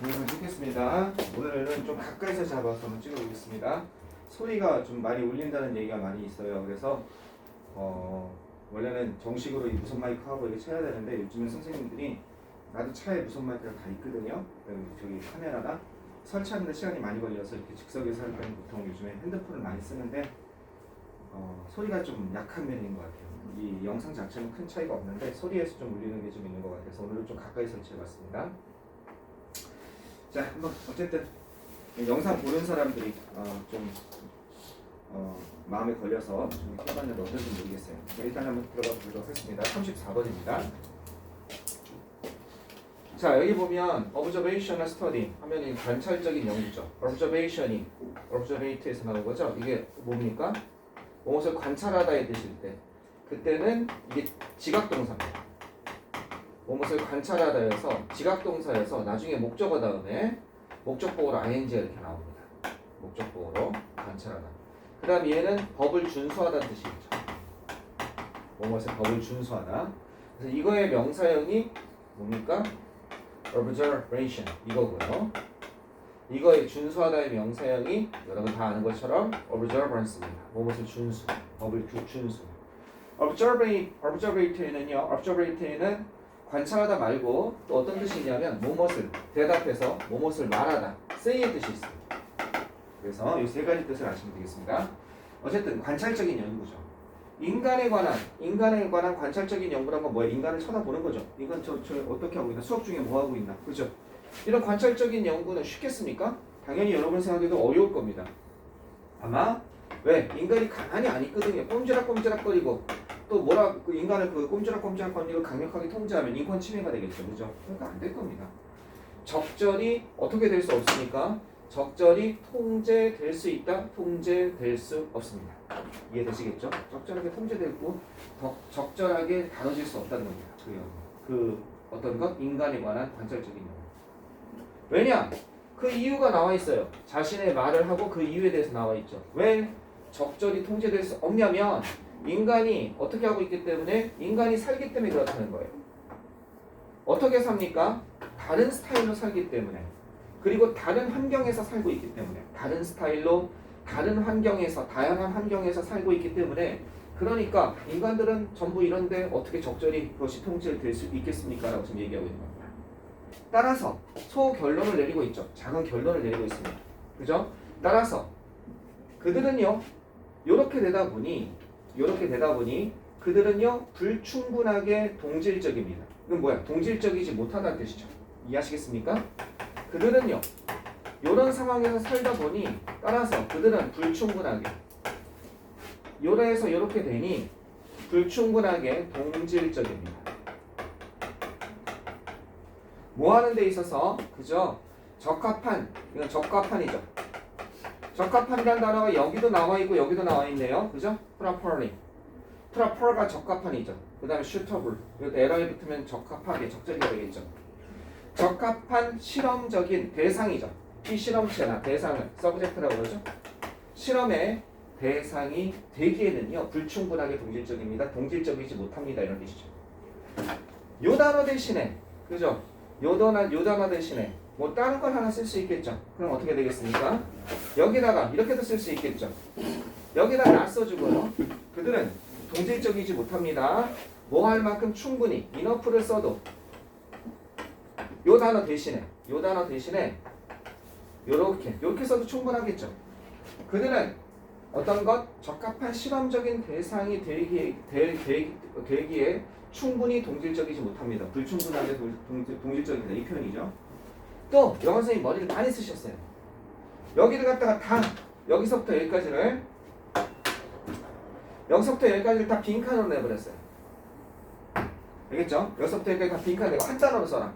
동영상 찍겠습니다. 오늘은 좀 가까이서 잡아서 한번 찍어보겠습니다. 소리가 좀 많이 울린다는 얘기가 많이 있어요. 그래서 원래는 정식으로 이 무선 마이크하고 이렇게 쳐야 되는데 요즘은 선생님들이 나도 차에 무선 마이크가 다 있거든요. 저기 카메라나 설치하는데 시간이 많이 걸려서 이렇게 즉석에서 할 때는 보통 요즘에 핸드폰을 많이 쓰는데 소리가 좀 약한 면인 것 같아요. 이 영상 자체는 큰 차이가 없는데 소리에서 좀 울리는 게 좀 있는 것 같아서 오늘은 좀 가까이 설치해봤습니다. 자, 한번 어쨌든 영상 보는 사람들이 좀 마음에 걸려서 좀 해봤는데 어떤지 모르겠어요. 일단 한번 들어가 보도록 하겠습니다. 34번입니다. 자, 여기 보면 observational study 하면 관찰적인 연구죠. observation이 observate에서 나온 거죠. 이게 뭡니까? 무엇을 관찰하다의 뜻일 때 그때는 이게 지각동사입니다. 무엇을 관찰하다여서 지각동사여서 나중에 목적어 다음에 목적보어로 ing가 이렇게 나옵니다. 목적보어로 관찰하다. 그 다음 얘는 법을 준수하다는 뜻이 있죠. 무엇을 법을 준수하다. 그래서 이거의 명사형이 뭡니까? observation 이거고요. 이거의 준수하다의 명사형이 여러분 다 아는 것처럼 observance입니다. 무엇을 준수, 법을 준수. observate에는 관찰하다 말고 또 어떤 뜻이 있냐면 무엇을 대답해서 무엇을 말하다, say의 뜻이 있습니다. 그래서 이 세 가지 뜻을 아시면 되겠습니다. 어쨌든 관찰적인 연구죠. 인간에 관한 관찰적인 연구란 건 뭐예요? 인간을 쳐다보는 거죠. 이건 저 어떻게 하고 있나? 수업 중에 뭐 하고 있나? 그죠? 이런 관찰적인 연구는 쉽겠습니까? 당연히 여러분 생각해도 어려울 겁니다. 아마 왜? 인간이 가만히 안 있거든요. 꼼지락꼼지락거리고 또 인간을 꼼지락꼼지락거리고 강력하게 통제하면 인권 침해가 되겠죠. 그죠? 그러니까 안 될 겁니다. 적절히 어떻게 될 수 없으니까 적절히 통제될 수 있다, 통제될 수 없습니다. 이해되시겠죠? 적절하게 통제되고 적절하게 다뤄질 수 없다는 겁니다. 그 어떤 것? 인간에 관한 관찰적인 연구. 왜냐? 그 이유가 나와 있어요. 자신의 말을 하고 그 이유에 대해서 나와 있죠. 왜 적절히 통제될 수 없냐면 인간이 어떻게 하고 있기 때문에 인간이 살기 때문에 그렇다는 거예요. 어떻게 삽니까? 다른 스타일로 살기 때문에 그리고 다른 환경에서 살고 있기 때문에 다른 스타일로 다른 환경에서 다양한 환경에서 살고 있기 때문에 그러니까 인간들은 전부 이런데 어떻게 적절히 그것이 통제될 수 있겠습니까? 라고 지금 얘기하고 있는 겁니다. 따라서 소결론을 내리고 있죠. 작은 결론을 내리고 있습니다. 그죠? 따라서 그들은요 요렇게 되다 보니 그들은요 불충분하게 동질적입니다. 이건 뭐야? 동질적이지 못하다는 뜻이죠. 이해하시겠습니까? 그들은요 요런 상황에서 살다 보니 따라서 그들은 불충분하게 요래서 요렇게 되니 불충분하게 동질적입니다. 뭐 하는 데 있어서 그죠? 이건 적합한이죠. 적합한이라는 단어가 여기도 나와 있고 여기도 나와 있네요. 그죠? proper가 적합한이죠. 그 다음에 suitable. 이것도 에러에 붙으면 적합하게, 적절히가 되겠죠. 적합한 실험적인 대상이죠. 이 실험체나 대상을 subject라고 그러죠. 실험의 대상이 되기에는요 불충분하게 동질적입니다. 동질적이지 못합니다. 이런 뜻이죠. 요 단어 대신에 그죠? 요 단어 대신에 뭐 다른 걸 하나 쓸 수 있겠죠. 그럼 어떻게 되겠습니까? 여기다가 이렇게도 쓸 수 있겠죠. 여기다 나 써주고요. 그들은 동질적이지 못합니다. 뭐 할 만큼 충분히 enough를 써도 요 단어 대신에 요렇게 써도 충분하겠죠. 그들은 어떤 것 적합한 실험적인 대상이 되기에 충분히 동질적이지 못합니다. 불충분하게 동질적이다 이 표현이죠. 또 영어 선생님 머리를 많이 쓰셨어요. 여기를 갖다가 다 여기서부터 여기까지를 다 빈칸으로 내버렸어요. 알겠죠? 여기서부터 여기까지 다 빈칸 내고 한 단어로 써라.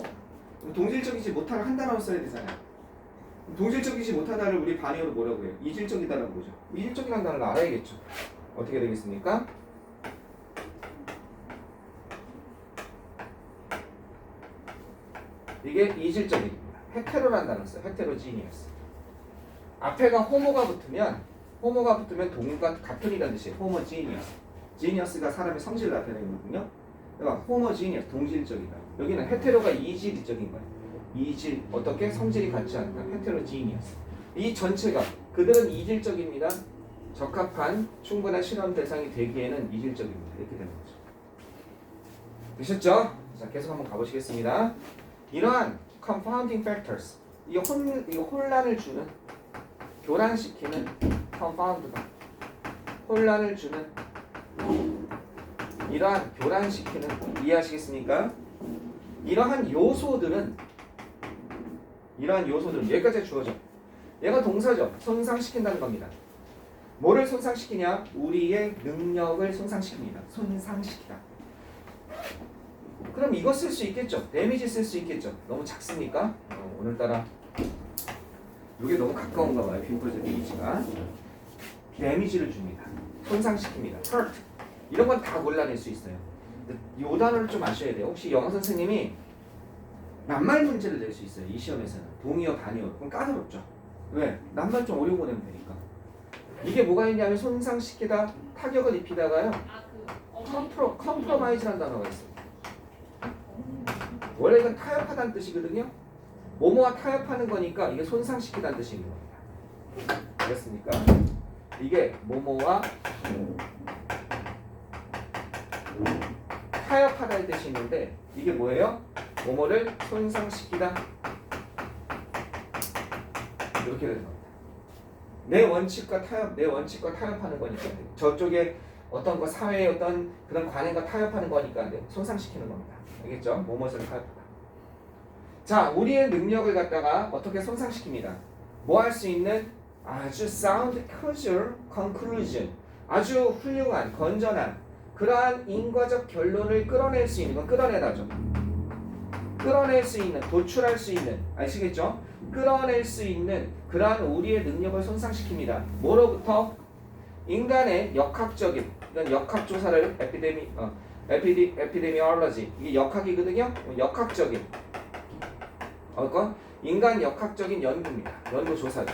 동질적이지 못하를 한 단어로 써야 되잖아요. 동질적이지 못하다를 우리 반의어로 뭐라고 해요? 이질적이다라고 보죠. 이질적이라는 단어를 알아야겠죠. 어떻게 되겠습니까? 이게 이질적입니다. 헤테로라는 단어를 써요. 헤테로지니어스. 앞에가 호모가 붙으면 동과 같은이라는 뜻이에요. 호모지니어스. 지니어스가 사람의 성질을 나타내는 거거든요. 그러니까 호모지니어스, 동질적이다. 여기는 헤테로가 이질적인 거예요. 이질 어떻게 성질이 같지 않다. heterogeneous. 이 전체가 그들은 이질적입니다. 적합한 충분한 실험 대상이 되기에는 이질적입니다. 이렇게 되는 거죠. 되셨죠? 자, 계속 한번 가보시겠습니다. 이러한 confounding factors, 이거 혼란을 주는, 교란시키는 confound가 혼란을 주는 이러한 교란시키는, 이해하시겠습니까? 이러한 요소들은 여기까지 주어져. 얘가 동사죠. 손상시킨다는 겁니다. 뭐를 손상시키냐? 우리의 능력을 손상시킵니다. 손상시키다. 그럼 이거 쓸 수 있겠죠? 데미지 쓸 수 있겠죠? 너무 작습니까? 오늘따라 이게 너무 가까운가 봐요. 빈포즈 데미지가. 데미지를 줍니다. 손상시킵니다. hurt. 이런 건 다 골라낼 수 있어요. 근데 이 단어를 좀 아셔야 돼요. 혹시 영어 선생님이 낱말 문제를 낼 수 있어요. 이 시험에서는. 동의어, 단의어. 그럼 까다롭죠. 왜? 낱말 좀 어려운 거 내면 되니까. 이게 뭐가 있냐면 손상시키다, 타격을 입히다가요. 컴프로마이즈라는 단어가 있어요. 원래 이건 타협하다는 뜻이거든요. 뭐뭐와 타협하는 거니까 이게 손상시키다는 뜻이 있는 겁니다. 알겠습니까? 이게 뭐뭐와 타협하다의 뜻이 있는데 이게 뭐예요? 뭐뭐를 손상시키다. 이렇게 되는 겁니다. 내 원칙과 타협하는 거니까 저쪽에 어떤 거 사회의 어떤 그런 관행과 타협하는 거니까 손상시키는 겁니다. 알겠죠? 뭐뭐를 타협하다. 자, 우리의 능력을 갖다가 어떻게 손상시킵니다. 뭐 할 수 있는 아주 sound causal conclusion, 아주 훌륭한 건전한 그러한 인과적 결론을 끌어낼 수 있는 건 끌어내다죠. 끌어낼 수 있는, 도출할 수 있는, 아시겠죠? 끌어낼 수 있는 그러한 우리의 능력을 손상시킵니다. 뭐로부터? 인간의 역학적인, 이건 역학 조사를 에피데미올로지, 이게 역학이거든요. 역학적인, 인간 역학적인 연구입니다. 연구 조사죠.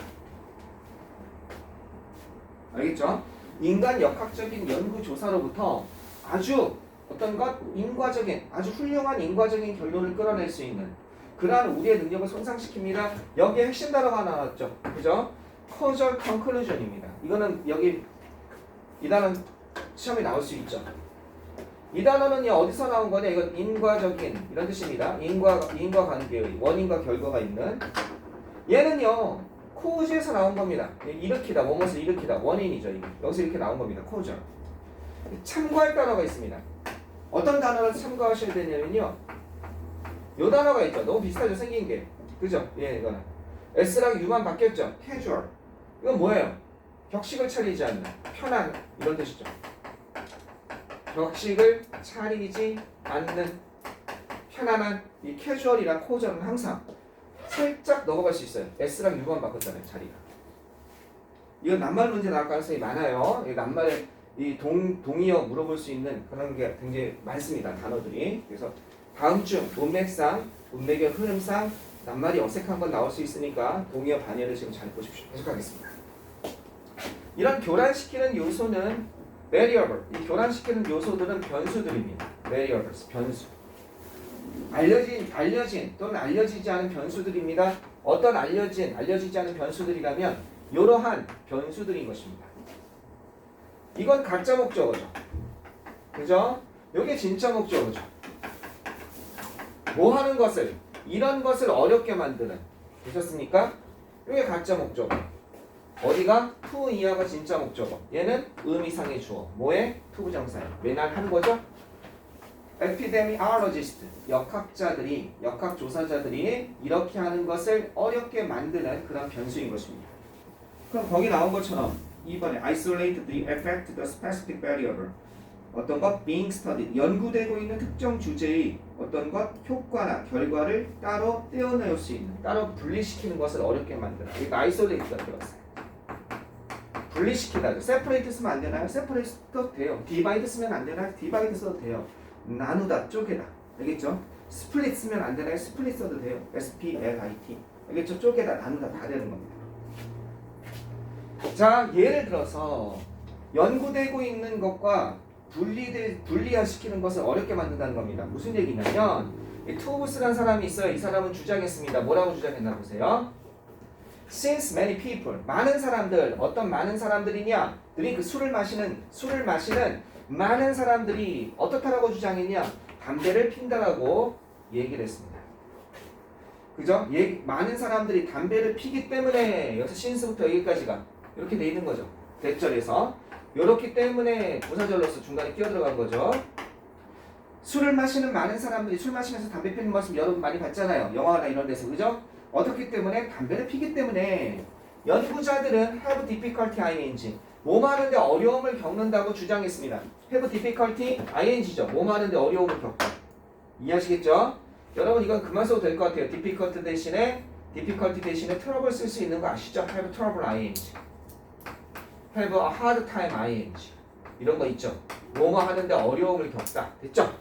알겠죠? 인간 역학적인 연구 조사로부터 아주 어떤 것 인과적인, 아주 훌륭한 인과적인 결론을 끌어낼 수 있는 그러한 우리의 능력을 손상시킵니다. 여기에 핵심 단어가 나왔죠. 그죠? causal conclusion입니다. 이거는 여기 이 단어는 시험에 나올 수 있죠. 이 단어는요 어디서 나온 거냐? 이건 인과적인 이런 뜻입니다. 인과관계의 원인과 결과가 있는. 얘는요 코즈에서 나온 겁니다. 일으키다, 뭐뭇을 일으키다, 원인이죠. 이게. 여기서 이렇게 나온 겁니다. 코즈. 참고할 단어가 있습니다. 어떤 단어를 참고하셔야 되냐면요. 요 단어가 있죠. 너무 비슷하죠, 생긴 게. 그죠? 예, 이거는 S랑 U만 바뀌었죠. casual. 이건 뭐예요? 격식을 차리지 않는, 편한 이런 뜻이죠. 격식을 차리지 않는 편안한 이 캐주얼이랑 코저는 항상 살짝 넘어갈 수 있어요. S랑 U만 바꿨잖아요, 자리가. 이건 낱말 문제 나올 가능성이 많아요. 이 낱말에 이 동의어 물어볼 수 있는 그런 게 굉장히 많습니다, 단어들이. 그래서 다음 주 문맥상, 문맥의 흐름상 낱말이 어색한 건 나올 수 있으니까 동의어 반열을 지금 잘 보십시오. 계속하겠습니다. 이런 교란시키는 요소는 variable. 이 교란시키는 요소들은 변수들입니다. variables, 변수. 알려진 또는 알려지지 않은 변수들입니다. 어떤 알려지지 않은 변수들이라면 이러한 변수들인 것입니다. 이건 가짜 목적어죠. 그죠? 이게 진짜 목적어죠. 뭐 하는 것을, 이런 것을 어렵게 만드는. 되셨습니까? 이게 가짜 목적어. 어디가? to 이하가 진짜 목적어. 얘는 의미상의 주어. 뭐에? to 부정사예요. 맨날 하는 거죠? epidemiologist, 역학자들이, 역학조사자들이 이렇게 하는 것을 어렵게 만드는 그런 변수인 것입니다. 그럼 거기 나온 것처럼 2번에 isolate the effect the specific variable. 어떤 것? being studied. 연구되고 있는 특정 주제의 어떤 것? 효과나 결과를 따로 떼어낼 수 있는, 따로 분리시키는 것을 어렵게 만드는. 그러니까 isolate가 들어갔어요. 분리시키다. separate 쓰면 안 되나요? separate 써도 돼요. divide 쓰면 안 되나요? divide 써도 돼요. 나누다, 쪼개다. 알겠죠? split 쓰면 안 되나요? split 써도 돼요. split. 알겠죠? 쪼개다, 나누다 다 되는 겁니다. 자, 예를 들어서 연구되고 있는 것과 분리시키는 것을 어렵게 만든다는 겁니다. 무슨 얘기냐면 이 투브스라는 사람이 있어요. 이 사람은 주장했습니다. 뭐라고 주장했나 보세요. Since many people, 많은 사람들, 어떤 많은 사람들이냐? 들이 그 술을 마시는 많은 사람들이 어떻다라고 주장했냐? 담배를 핀다라고 얘기를 했습니다. 그죠? 많은 사람들이 담배를 피기 때문에 여기서 since부터 여기까지가 이렇게 돼 있는 거죠. 대절에서 이렇기 때문에 부사절로서 중간에 끼어들어간 거죠. 술을 마시는 많은 사람들이 술 마시면서 담배 피는 모습 여러분 많이 봤잖아요. 영화나 이런 데서. 그죠? 어떻기 때문에? 담배를 피기 때문에. 연구자들은 have difficulty ing 몸 하는데 어려움을 겪는다고 주장했습니다. have difficulty ing죠. 몸 하는데 어려움을 겪다. 이해하시겠죠? 여러분 이건 그만 써도 될 것 같아요. difficult 대신에 trouble 쓸 수 있는 거 아시죠? have trouble ing have a hard time ing 이런 거 있죠. 뭐뭐 하는데 어려움을 겪다. 됐죠?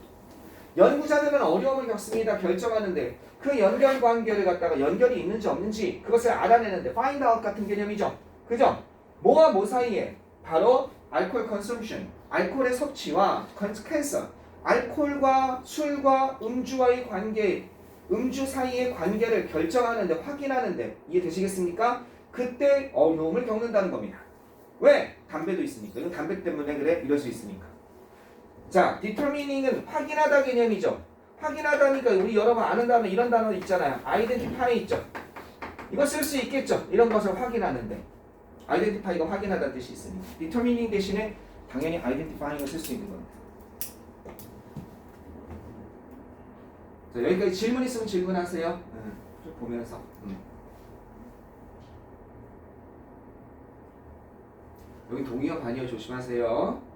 연구자들은 어려움을 겪습니다. 결정하는데 그 연결관계를 갖다가 연결이 있는지 없는지 그것을 알아내는데 find out 같은 개념이죠. 그죠? 뭐와 뭐 사이에? 바로 alcohol consumption, 알코올의 섭취와 cancer, 알코올과 술과 음주와의 관계, 음주 사이의 관계를 결정하는데 확인하는데 이해되시겠습니까? 그때 어려움을 겪는다는 겁니다. 왜? 담배도 있으니까. 이건 담배 때문에 그래? 이럴 수 있으니까. 자, determining은 확인하다 개념이죠. 확인하다니까 우리 여러분 아는 단어 이런 단어 있잖아요. identify 있죠. 이거 쓸 수 있겠죠. 이런 것을 확인하는데 identify가 확인하다는 뜻이 있으니까 determining 대신에 당연히 identifying을 쓸 수 있는 겁니다. 자, 여기까지 질문 있으면 질문하세요. 좀 보면서. 여기 동의어 반의어 조심하세요.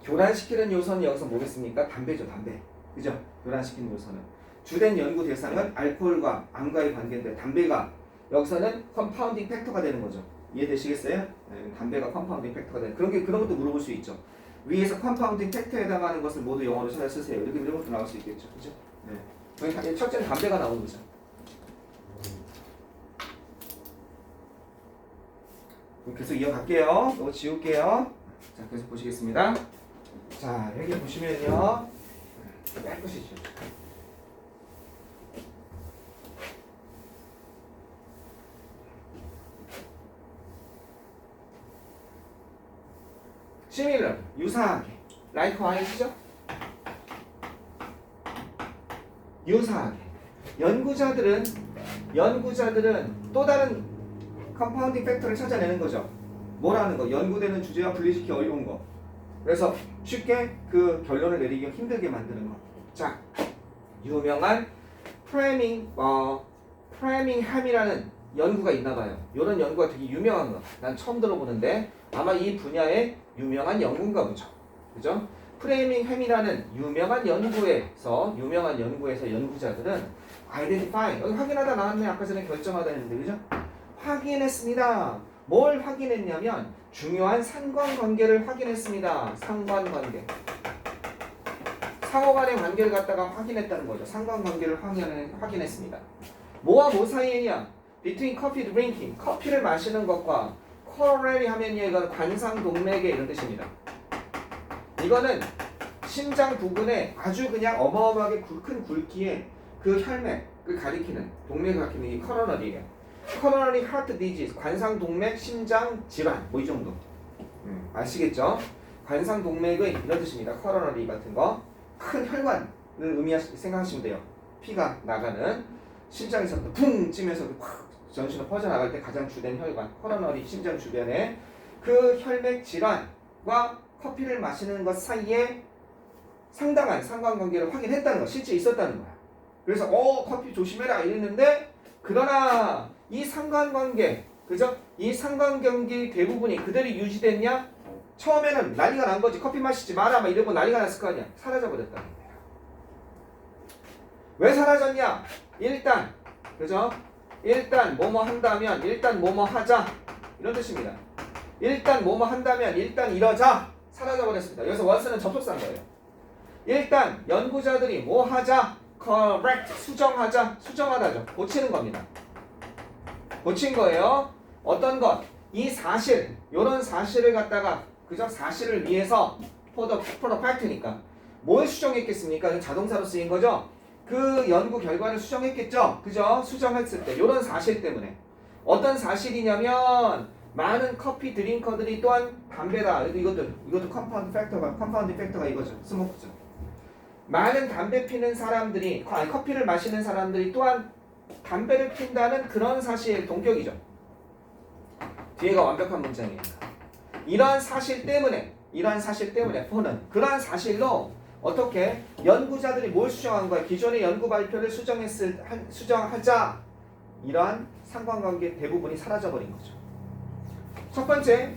교란시키는 요소는 여기서 뭐겠습니까? 담배죠, 담배. 그죠? 교란시키는 요소는. 주된 연구 대상은 알코올과 암과의 관계인데 담배가 여기서는 컴파운딩 팩터가 되는 거죠. 이해되시겠어요? 네, 담배가 컴파운딩 팩터가 되는 그런 것도 물어볼 수 있죠. 위에서 컴파운딩 팩터에 해당하는 것을 모두 영어로 찾아 쓰세요. 이렇게 이런 것도 나올 수 있겠죠. 그죠? 네. 첫째는 담배가 나오는 거죠. 계속 이어갈게요. 이거 지울게요. 자, 계속 보시겠습니다. 자, 여기 보시면요. 깨끗이 지워. similar, 유사하게. likewise, 유사하게. 연구자들은 또 다른 컴파운딩 팩터를 찾아내는 거죠. 뭐라는 거? 연구되는 주제와 분리시키기 어려운 거. 그래서 쉽게 그 결론을 내리기 힘들게 만드는 거. 자, 유명한 프레밍햄이라는 연구가 있나 봐요. 이런 연구가 되게 유명한 거. 난 처음 들어보는데 아마 이 분야의 유명한 연구인가 보죠. 그죠? 프레밍햄이라는 유명한 연구에서 연구자들은 identify, 여기 확인하다 나왔네. 아까 전에 결정하다 했는데, 그죠? 확인했습니다. 뭘 확인했냐면 중요한 상관관계를 확인했습니다. 상관관계. 상호 간의 관계를 갖다가 확인했다는 거죠. 상관관계를 확인했습니다. 뭐와 뭐 사이에냐? Between coffee drinking, 커피를 마시는 것과 coronary 하면요, 이건 관상동맥의 이런 뜻입니다. 이거는 심장 부분에 아주 그냥 어마어마하게 큰 굵기에 그 혈맥을 가리키는 동맥을 가리키는 이 coronary, coronary heart disease, 관상동맥 심장 질환, 뭐 이 정도. 아시겠죠? 관상동맥의 이런 뜻입니다. coronary 같은 거, 큰 혈관을 생각하시면 돼요. 피가 나가는 심장에서부터 붕 찌면서 확 전신으로 퍼져나갈 때 가장 주된 혈관, 코로너리 심장 주변에 그 혈맥 질환과 커피를 마시는 것 사이에 상당한 상관관계를 확인했다는 거, 실제 있었다는 거야. 그래서 커피 조심해라 이랬는데, 그러나 이 상관관계, 그죠? 이 상관관계 대부분이 그대로 유지됐냐? 처음에는 난리가 난 거지. 커피 마시지 마라 막 이러고 난리가 났을 거 아니야. 사라져 버렸다는 거야. 왜 사라졌냐? 일단, 그죠? 일단 뭐뭐 한다면, 일단 뭐뭐 하자, 이런 뜻입니다. 일단 뭐뭐 한다면, 일단 이러자, 사라져 버렸습니다. 여기서 원스는 접속사인 거예요. 일단 연구자들이 뭐 하자, correct, 수정하다죠. 고치는 겁니다. 고친 거예요. 어떤 것? 이 사실, 요런 사실을 갖다가, 그죠? 사실을 위해서 for the fact니까 뭘 수정했겠습니까? 자동사로 쓰인 거죠? 그 연구 결과를 수정했겠죠? 그죠? 수정했을 때 이런 사실 때문에 어떤 사실이냐면 많은 커피 드링커들이 또한 담배다. 이것도 컴파운드 팩터가 이거죠. 스모크죠. 많은 담배 피는 사람들이 커피를 마시는 사람들이 또한 담배를 핀다는 그런 사실 동격이죠. 뒤에가 완벽한 문장이에요. 이러한 사실 때문에 폰은 그러한 사실로 어떻게 연구자들이 뭘 수정한 거야? 기존의 연구 발표를 수정하자 이러한 상관관계 대부분이 사라져버린 거죠. 첫 번째,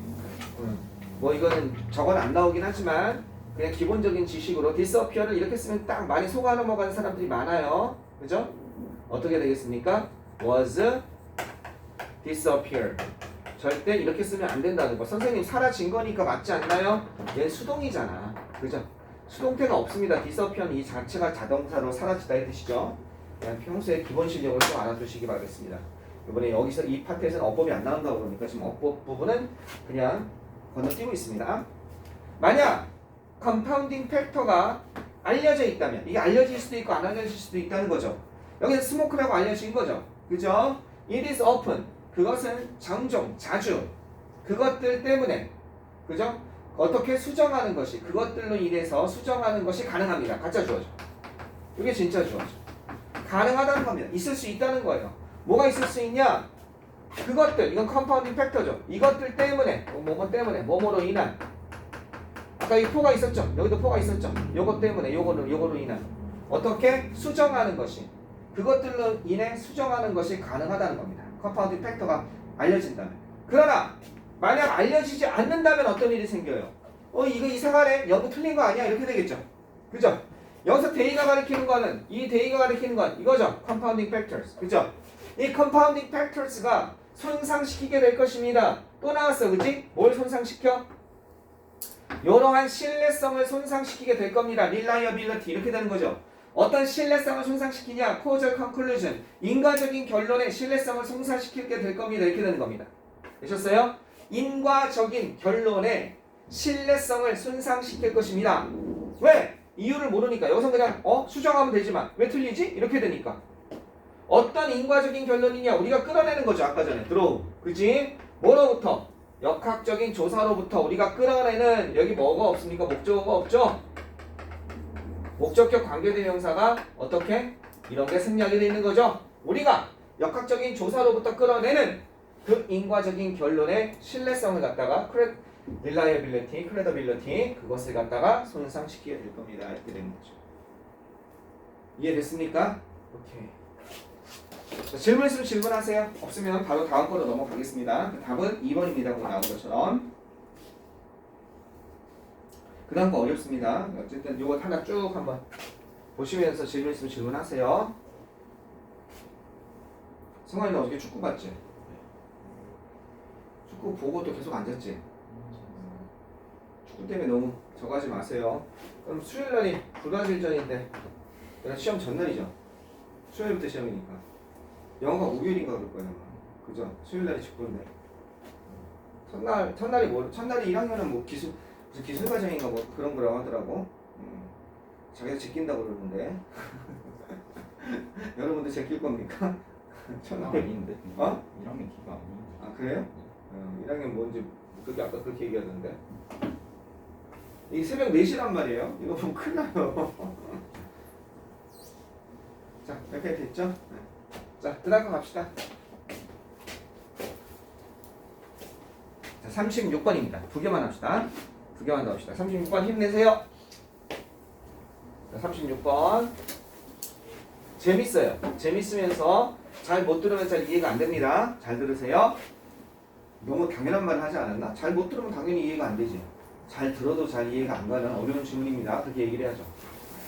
뭐 이거는 저건 안 나오긴 하지만 그냥 기본적인 지식으로 disappear를 이렇게 쓰면 딱 많이 속아 넘어가는 사람들이 많아요. 그죠? 어떻게 되겠습니까? was disappeared. 절대 이렇게 쓰면 안 된다는 거. 선생님 사라진 거니까 맞지 않나요? 얘는 수동이잖아. 그죠? 수동태가 없습니다. disappear는 이 자체가 자동사로 사라지다 이 뜻이죠. 그냥 평소에 기본 실력을 좀 알아두시기 바라겠습니다. 이번에 여기서 이 파트에서는 어법이 안 나온다고 그러니까 지금 어법 부분은 그냥 건너뛰고 있습니다. 만약 컴파운딩 팩터가 알려져 있다면 이게 알려질 수도 있고 안 알려질 수도 있다는 거죠. 여기서 스모크라고 알려진 거죠. 그죠? It is often 그것은 종종 자주 그것들 때문에 그죠? 어떻게 수정하는 것이 그것들로 인해서 수정하는 것이 가능합니다. 가짜 주어죠. 이게 진짜 주어죠. 가능하다는 겁니다. 있을 수 있다는 거예요. 뭐가 있을 수 있냐? 그것들 이건 컴파운딩 팩터죠. 이것들 때문에 뭐뭐 때문에 뭐뭐로 인한 아까 이 포가 있었죠. 여기도 포가 있었죠. 요것 때문에 요거로 인한 어떻게 수정하는 것이 그것들로 인해 수정하는 것이 가능하다는 겁니다. 컴파운딩 팩터가 알려진다면. 그러나 만약 알려지지 않는다면 어떤 일이 생겨요? 이거 이상하네. 연구 틀린 거 아니야? 이렇게 되겠죠. 그죠? 여기서 데이가 가리키는 거는 이 데이가 가리키는 건 이거죠. 컴파운딩 팩터스. 그죠? 이 컴파운딩 팩터스가 손상시키게 될 것입니다. 또 나왔어. 그지? 뭘 손상시켜? 이러한 신뢰성을 손상시키게 될 겁니다. reliability 이렇게 되는 거죠. 어떤 신뢰성을 손상시키냐? causal conclusion 인과적인 결론의 신뢰성을 손상시키게 될 겁니다. 이렇게 되는 겁니다. 되셨어요? 인과적인 결론의 신뢰성을 손상시킬 것입니다. 왜? 이유를 모르니까 여기서 그냥 수정하면 되지만 왜 틀리지? 이렇게 되니까 어떤 인과적인 결론이냐? 우리가 끌어내는 거죠. 아까 전에 들어오 그치? 뭐로부터? 역학적인 조사로부터 우리가 끌어내는 여기 뭐가 없습니까? 목적어가 없죠? 목적격 관계대명사가 어떻게? 이런 게 생략이 되어 있는 거죠. 우리가 역학적인 조사로부터 끌어내는 그 인과적인 결론의 신뢰성을 갖다가 reliability, credibility 그것을 갖다가 손상시키게 될 겁니다. 이렇게 되는 거죠. 이해됐습니까? 오케이. 자, 질문 있으면 질문하세요. 없으면 바로 다음 거로 넘어가겠습니다. 답은 2번입니다. 거기 나온 것처럼. 그 다음 거 어렵습니다. 어쨌든 이거 하나 쭉 한번 보시면서 질문 있으면 질문하세요. 승환이 너 어저께 축구 봤지? 축구 보고 또 계속 앉았지? 축구 때문에 너무 저거 하지 마세요. 그럼 수요일날이 브라질전인데 내가 시험 전날이죠? 수요일부터 시험이니까 영어가 목요일인가 그럴 거예요. 그죠? 수요일날이 축구인데 첫날이 1학년은 뭐 무슨 기술과정인가 뭐 그런 거라고 하더라고. 자기도 제낀다고 그러는데 여러분들 제낄 겁니까? 기가 아닌데. 1학년 기가 아닌데. 아 그래요? 1학년 뭔지 그게 아까 그렇게 얘기하던데. 이게 새벽 4시란 말이에요. 이거 보면 큰일 나요. 자 이렇게 됐죠? 네. 자 그 다음 거 갑시다. 자 36번입니다. 두 개만 합시다. 두 개만 더 합시다. 36번 힘내세요. 자 36번 재밌어요. 재밌으면서 잘 못 들으면 잘 이해가 안 됩니다. 잘 들으세요. 너무 당연한 말을 하지 않았나? 잘 못 들으면 당연히 이해가 안 되지. 잘 들어도 잘 이해가 안 가는 어려운 질문입니다. 그렇게 얘기를 해야죠.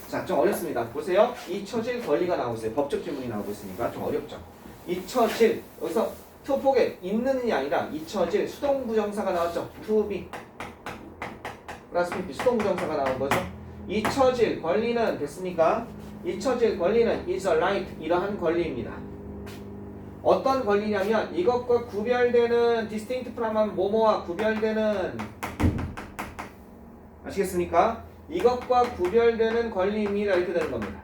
자, 좀 어렵습니다. 보세요. 잊혀질 권리가 나오고 있어요. 법적 질문이 나오고 있으니까 좀 어렵죠. 잊혀질. 여기서 to forget 있는이 아니라 잊혀질 수동부정사가 나왔죠. to be 플러스 PP 수동부정사가 나온 거죠. 잊혀질 권리는 됐습니까? 잊혀질 권리는 is a right 이러한 권리입니다. 어떤 권리냐면 이것과 구별되는 distinct from 뭐뭐와 구별되는 아시겠습니까? 이것과 구별되는 권리입니다. 이렇게 되는 겁니다.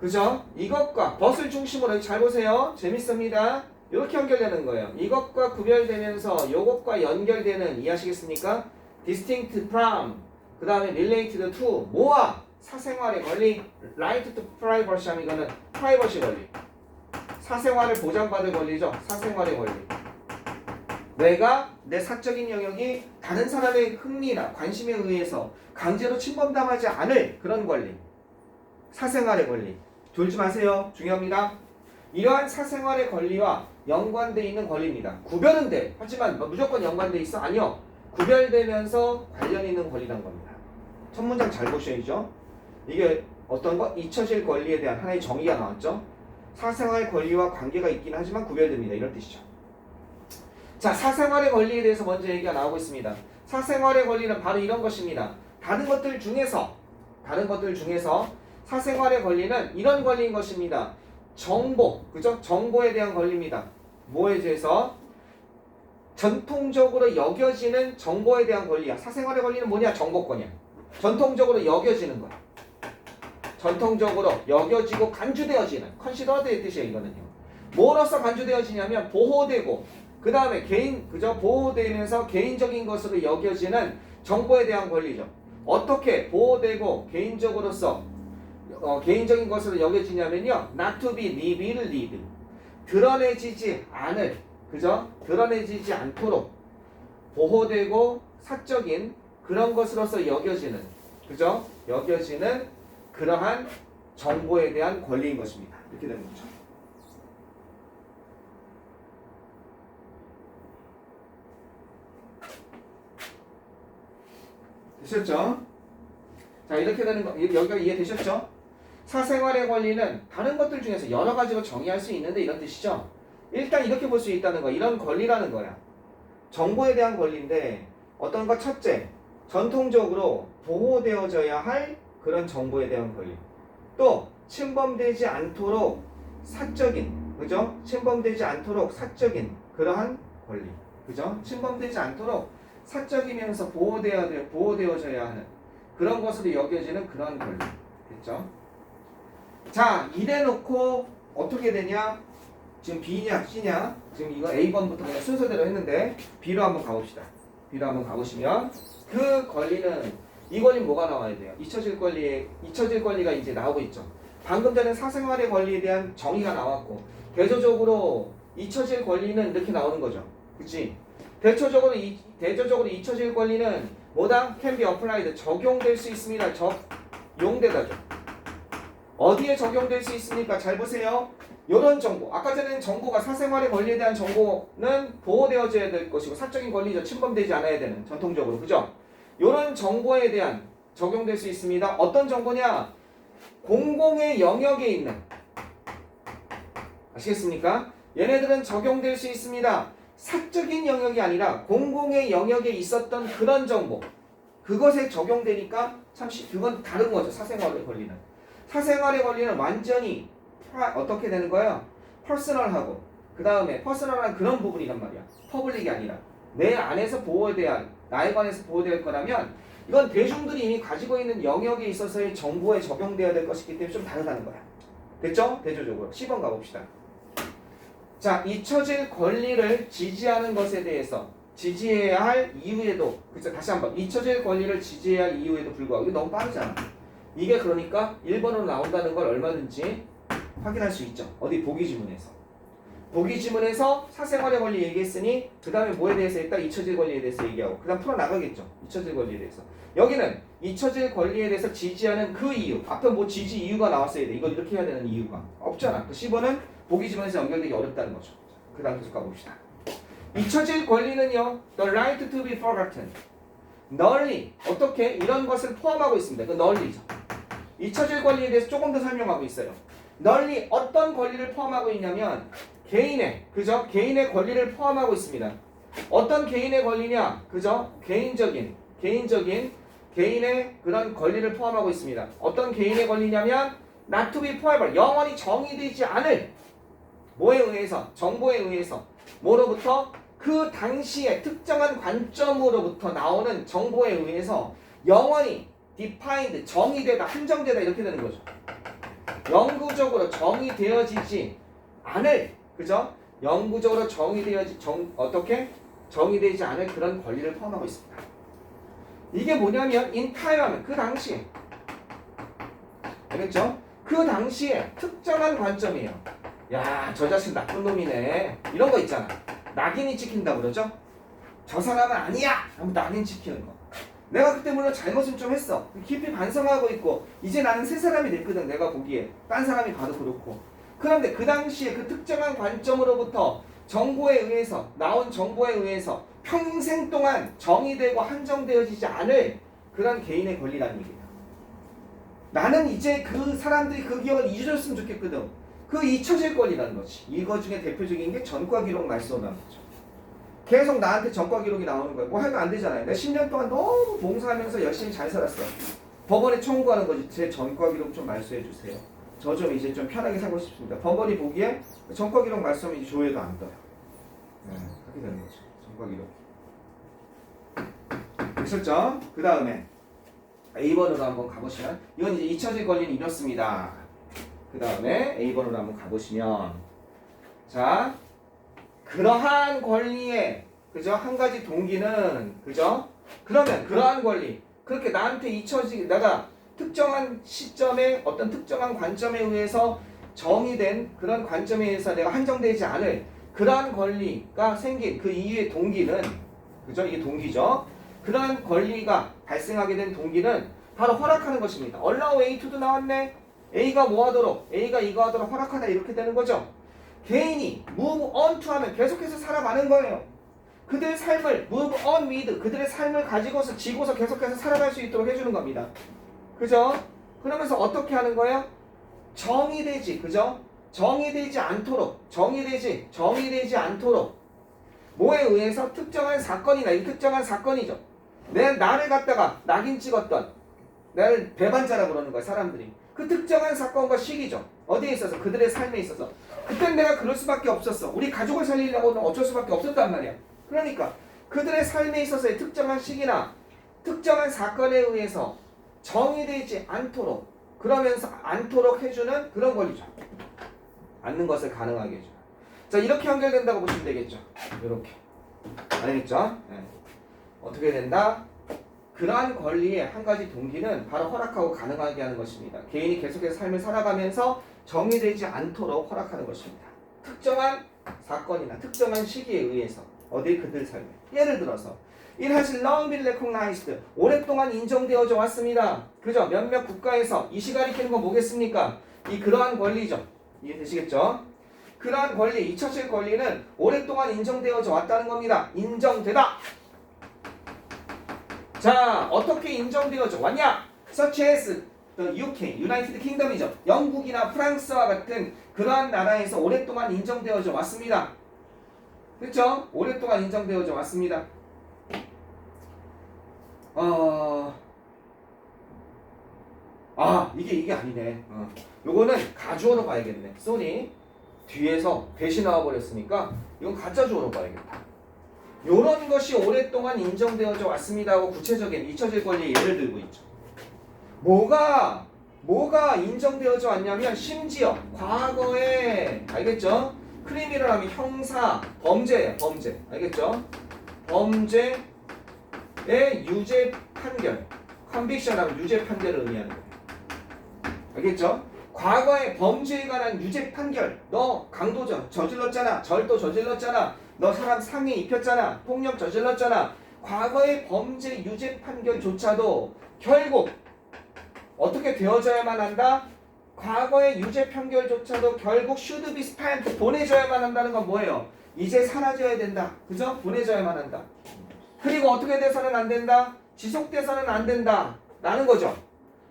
그죠? 이것과 벗을 중심으로 잘 보세요. 재밌습니다. 이렇게 연결되는 거예요. 이것과 구별되면서 요것과 연결되는 이해하시겠습니까? distinct from 그 다음에 related to 뭐와? 사생활의 권리 right to privacy 하면 이거는 프라이버시 권리 사생활을 보장받을 권리죠. 사생활의 권리 내가 내 사적인 영역이 다른 사람의 흥미나 관심에 의해서 강제로 침범당하지 않을 그런 권리 사생활의 권리 졸지 마세요. 중요합니다. 이러한 사생활의 권리와 연관되어 있는 권리입니다. 구별은 돼. 하지만 무조건 연관되어 있어? 아니요. 구별되면서 관련 있는 권리라는 겁니다. 첫 문장 잘 보셔야죠. 이게 어떤 거? 잊혀질 권리에 대한 하나의 정의가 나왔죠. 사생활 권리와 관계가 있긴 하지만 구별됩니다. 이런 뜻이죠. 자, 사생활의 권리에 대해서 먼저 얘기가 나오고 있습니다. 사생활의 권리는 바로 이런 것입니다. 다른 것들 중에서 사생활의 권리는 이런 권리인 것입니다. 정보, 그죠? 정보에 대한 권리입니다. 뭐에 대해서? 전통적으로 여겨지는 정보에 대한 권리야. 사생활의 권리는 뭐냐? 정보권이야. 전통적으로 여겨지는 거야. 전통적으로 여겨지고 간주되어지는 컨시더드의 뜻이에요. 이거는요. 뭐로서 간주되어지냐면 보호되고 그 다음에 보호되면서 개인적인 것으로 여겨지는 정보에 대한 권리죠. 어떻게 보호되고 개인적인 것으로 여겨지냐면요. not to be revealed 드러내지지 않을 드러내지지 않도록 보호되고 사적인 그런 것으로서 여겨지는 여겨지는 그러한 정보에 대한 권리인 것입니다. 이렇게 되는 거죠. 되셨죠? 자, 이렇게 되는 거 여기가 이해되셨죠? 사생활의 권리는 다른 것들 중에서 여러 가지로 정의할 수 있는데 이런 뜻이죠. 일단 이렇게 볼 수 있다는 거야. 이런 권리라는 거야. 정보에 대한 권리인데 어떤 거 첫째, 전통적으로 보호되어져야 할 그런 정보에 대한 권리. 또 침범되지 않도록 침범되지 않도록 사적인 그러한 권리. 침범되지 않도록 사적이면서 보호되어져야 하는 그런 것으로 여겨지는 그런 권리. 됐죠? 자, 이래놓고 어떻게 되냐? 지금 B냐 C냐? 지금 이거 A번부터 그냥 순서대로 했는데 B로 한번 가봅시다. B로 한번 가보시면 그 권리는 이 권리는 뭐가 나와야 돼요? 잊혀질 권리가 이제 나오고 있죠. 방금 전에 사생활의 권리에 대한 정의가 나왔고 대조적으로 잊혀질 권리는 이렇게 나오는 거죠. 그치? 대조적으로 잊혀질 권리는 뭐다? can be applied 적용될 수 있습니다. 적용되다죠. 어디에 적용될 수 있습니까? 잘 보세요. 이런 정보, 아까 전에는 정보가 사생활의 권리에 대한 정보는 보호되어져야 될 것이고 사적인 권리죠. 침범되지 않아야 되는 전통적으로 그죠? 이런 정보에 대한 적용될 수 있습니다. 어떤 정보냐? 공공의 영역에 있는 아시겠습니까? 얘네들은 적용될 수 있습니다. 사적인 영역이 아니라 공공의 영역에 있었던 그런 정보 그것에 적용되니까 그건 다른 거죠. 사생활의 권리는. 사생활의 권리는 완전히 어떻게 되는 거예요? 퍼스널하고 그 다음에 퍼스널한 그런 부분이란 말이야. 퍼블릭이 아니라 내 안에서 나에 관해서 보호될 거라면 이건 대중들이 이미 가지고 있는 영역에 있어서의 정보에 적용되어야 될 것이기 때문에 좀 다르다는 거야. 됐죠? 대조적으로 10번 가봅시다. 자, 잊혀질 권리를 지지하는 것에 대해서 지지해야 할 이유에도 다시 한번 잊혀질 권리를 지지해야 할 이유에도 불구하고 이거 너무 빠르잖아. 이게 그러니까 1번으로 나온다는 걸 얼마든지 확인할 수 있죠. 어디 보기 지문에서 사생활의 권리 얘기했으니 그 다음에 뭐에 대해서 했다? 잊혀질 권리에 대해서 얘기하고 그 다음 풀어나가겠죠. 잊혀질 권리에 대해서. 여기는 잊혀질 권리에 대해서 지지하는 그 이유 앞에 뭐 지지 이유가 나왔어야 돼. 이걸 이렇게 해야 되는 이유가 없잖아. 그 10번은 보기 지문에서 연결되기 어렵다는 거죠. 그 다음 계속 가봅시다. 잊혀질 권리는요. The right to be forgotten. 널리 어떻게 이런 것을 포함하고 있습니다. 그 널리죠. 잊혀질 권리에 대해서 조금 더 설명하고 있어요. 널리 어떤 권리를 포함하고 있냐면 개인의 권리를 포함하고 있습니다. 어떤 개인의 권리냐? 개인적인 개인의 그런 권리를 포함하고 있습니다. 어떤 개인의 권리냐면 not to be forever 영원히 정의되지 않을 뭐에 의해서? 정보에 의해서 뭐로부터? 그 당시에 특정한 관점으로부터 나오는 정보에 의해서 영원히 defined 정의되다 한정되다 이렇게 되는 거죠. 영구적으로 정의되어지지 않을 그죠? 영구적으로 어떻게 정의되지 않을 그런 권리를 포함하고 있습니다. 이게 뭐냐면 in time 하면 그 당시에 알겠죠? 그 당시에 특정한 관점이에요. 야, 저 자식 나쁜 놈이네. 이런 거 있잖아. 낙인이 찍힌다고 그러죠? 저 사람은 아니야! 하면 낙인 찍히는 거. 내가 그때 물론 잘못은 좀 했어. 깊이 반성하고 있고 이제 나는 새 사람이 됐거든. 내가 보기에. 딴 사람이 봐도 그렇고. 그런데 그 당시에 그 특정한 관점으로부터 나온 정보에 의해서 평생 동안 정의되고 한정되어지지 않을 그런 개인의 권리라는 얘기예요. 나는 이제 그 사람들이 그 기억을 잊어줬으면 좋겠거든. 그 잊혀질 권리라는 거지. 이거 중에 대표적인 게 전과 기록 말소라는 거죠. 계속 나한테 전과 기록이 나오는 거야. 뭐 하면 안 되잖아요. 내가 10년 동안 너무 봉사하면서 열심히 잘 살았어. 법원에 청구하는 거지. 제 전과 기록 좀 말소해 주세요. 저 좀 이제 좀 편하게 살고 싶습니다. 법원이 보기에 전과 기록 말소하면 이제 조회도 안 떠요. 네, 그렇게 되는 거죠. 전과 기록. 됐었죠? 그 다음에 A번으로 한번 가보시면 이건 이제 잊혀질 권리는 이렇습니다. 그 다음에 A번으로 한번 가보시면 자 그러한 권리의 그죠? 한 가지 동기는 그죠? 그러면 그러한 권리 그렇게 나한테 내가 특정한 시점에 어떤 특정한 관점에 의해서 정의된 그런 관점에 의해서 내가 한정되지 않을 그러한 권리가 생긴 그 이유의 동기는 그죠? 이게 동기죠. 그러한 권리가 발생하게 된 동기는 바로 허락하는 것입니다. allow A to도 나왔네. A가 뭐 하도록 A가 이거 하도록 허락하다 이렇게 되는 거죠. 개인이 move on to 하면 계속해서 살아가는 거예요. 그들의 삶을 move on with 그들의 삶을 지고서 계속해서 살아갈 수 있도록 해주는 겁니다. 그죠? 그러면서 어떻게 하는 거예요? 정의되지 그죠? 정의되지 않도록 뭐에 의해서 특정한 사건이나 이 특정한 사건이죠. 나를 갖다가 낙인 찍었던 나를 배반자라고 그러는 거야 사람들이. 그 특정한 사건과 시기죠. 어디에 있어서 그들의 삶에 있어서 그땐 내가 그럴 수밖에 없었어. 우리 가족을 살리려고는 어쩔 수밖에 없었단 말이야. 그러니까 그들의 삶에 있어서의 특정한 시기나 특정한 사건에 의해서 정의되지 않도록 그러면서 않도록 해주는 그런 권리죠. 않는 것을 가능하게 해줘. 자 이렇게 연결된다고 보시면 되겠죠. 이렇게 알겠죠? 네. 어떻게 된다? 그러한 권리의 한 가지 동기는 바로 허락하고 가능하게 하는 것입니다. 개인이 계속해서 삶을 살아가면서 정의되지 않도록 허락하는 것입니다. 특정한 사건이나 특정한 시기에 의해서 그들 삶에 예를 들어서 It has long been recognized 오랫동안 인정되어져 왔습니다. 그죠? 몇몇 국가에서 이 시간이 캐는 건 뭐겠습니까? 그러한 권리죠. 이해되시겠죠? 그러한 권리, 잊혀질 권리는 오랫동안 인정되어져 왔다는 겁니다. 인정되다. 자, 어떻게 인정되어져 왔냐? Such as the UK, United Kingdom이죠. 영국이나 프랑스와 같은 그러한 나라에서 오랫동안 인정되어져 왔습니다. 그렇죠? 오랫동안 인정되어져 왔습니다. 이게 아니네. 요거는 가주어로 봐야겠네. 쏘니 뒤에서 대신 나와버렸으니까 이건 가짜주어로 봐야겠다. 요런 것이 오랫동안 인정되어져 왔습니다 하고 구체적인 잊혀질 권리의 예를 들고 있죠. 뭐가 인정되어져 왔냐면 심지어 과거에 알겠죠? 크리미널 하면 형사, 범죄예요. 범죄. 알겠죠? 범죄의 유죄 판결. 컨빅션 하면 유죄 판결을 의미하는 거예요. 알겠죠? 과거의 범죄에 관한 유죄 판결. 너 강도 저질렀잖아. 절도 저질렀잖아. 너 사람 상해 입혔잖아. 폭력 저질렀잖아. 과거의 범죄 유죄 판결조차도 결국 어떻게 되어져야만 한다? 과거의 유죄 판결조차도 결국 should be spent 보내줘야만 한다는 건 뭐예요? 이제 사라져야 된다. 그죠? 보내줘야만 한다. 그리고 어떻게 돼서는 안 된다? 지속돼서는 안 된다. 라는 거죠.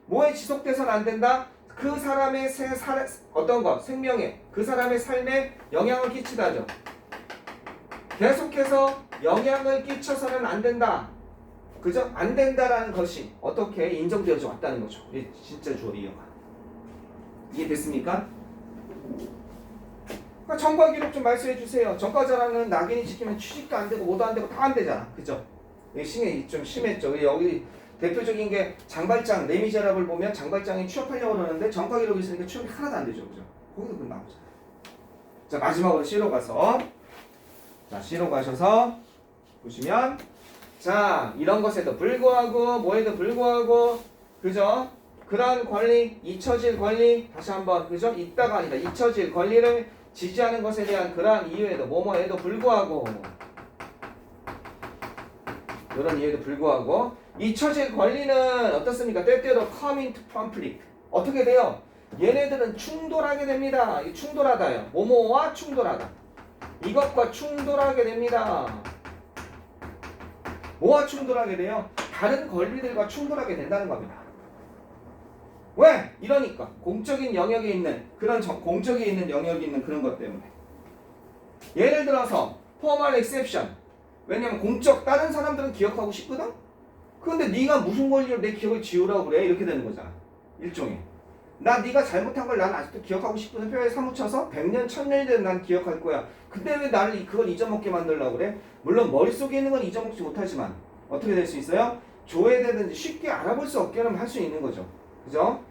뭐에 지속돼서는 안 된다? 그 사람의 생명에, 그 사람의 삶에 영향을 끼치다죠. 계속해서 영향을 끼쳐서는 안 된다. 그죠? 안 된다라는 것이 어떻게 인정되어져 왔다는 거죠. 이게 진짜 주어리어가. 이해됐습니까? 전과 기록 좀 말씀해 주세요. 전과자라는 낙인이 찍히면 취직도 안 되고 뭐도 안 되고 다 안 되잖아. 그죠? 이게 좀 심했죠. 여기 대표적인 게 장발장 레미제라블 보면 장발장이 취업하려고 그러는데 전과 기록이 있으니까 취업이 하나도 안 되죠, 그죠? 거기도 그건 나오잖아요. 자 마지막으로 C로 가서 자 C로 가셔서 보시면 자 이런 것에도 불구하고 뭐에도 불구하고 그죠? 그러한 권리, 잊혀질 권리 다시 한번 그죠? 있다가 아니다. 잊혀질 권리를 지지하는 것에 대한 그러한 이유에도 뭐뭐에도 불구하고 이런 이유에도 불구하고 잊혀질 권리는 어떻습니까? 때때로 come into conflict 어떻게 돼요? 얘네들은 충돌하게 됩니다. 이 충돌하다요. 뭐뭐와 충돌하다. 이것과 충돌하게 됩니다. 뭐와 충돌하게 돼요? 다른 권리들과 충돌하게 된다는 겁니다. 왜? 이러니까 공적인 영역에 있는 그런 공적에 있는 영역이 있는 그런 것 때문에 예를 들어서 formal exception 왜냐면 공적 다른 사람들은 기억하고 싶거든? 그런데 네가 무슨 권리로 내 기억을 지우라고 그래? 이렇게 되는 거잖아. 일종의 나 네가 잘못한 걸 난 아직도 기억하고 싶은 표현에 사무쳐서 100년 1000년이 되는 난 기억할 거야. 근데 왜 나를 그걸 잊어먹게 만들려고 그래? 물론 머릿속에 있는 건 잊어먹지 못하지만 어떻게 될 수 있어요? 조회되든지 쉽게 알아볼 수 없게는 할 수 있는 거죠. 그죠?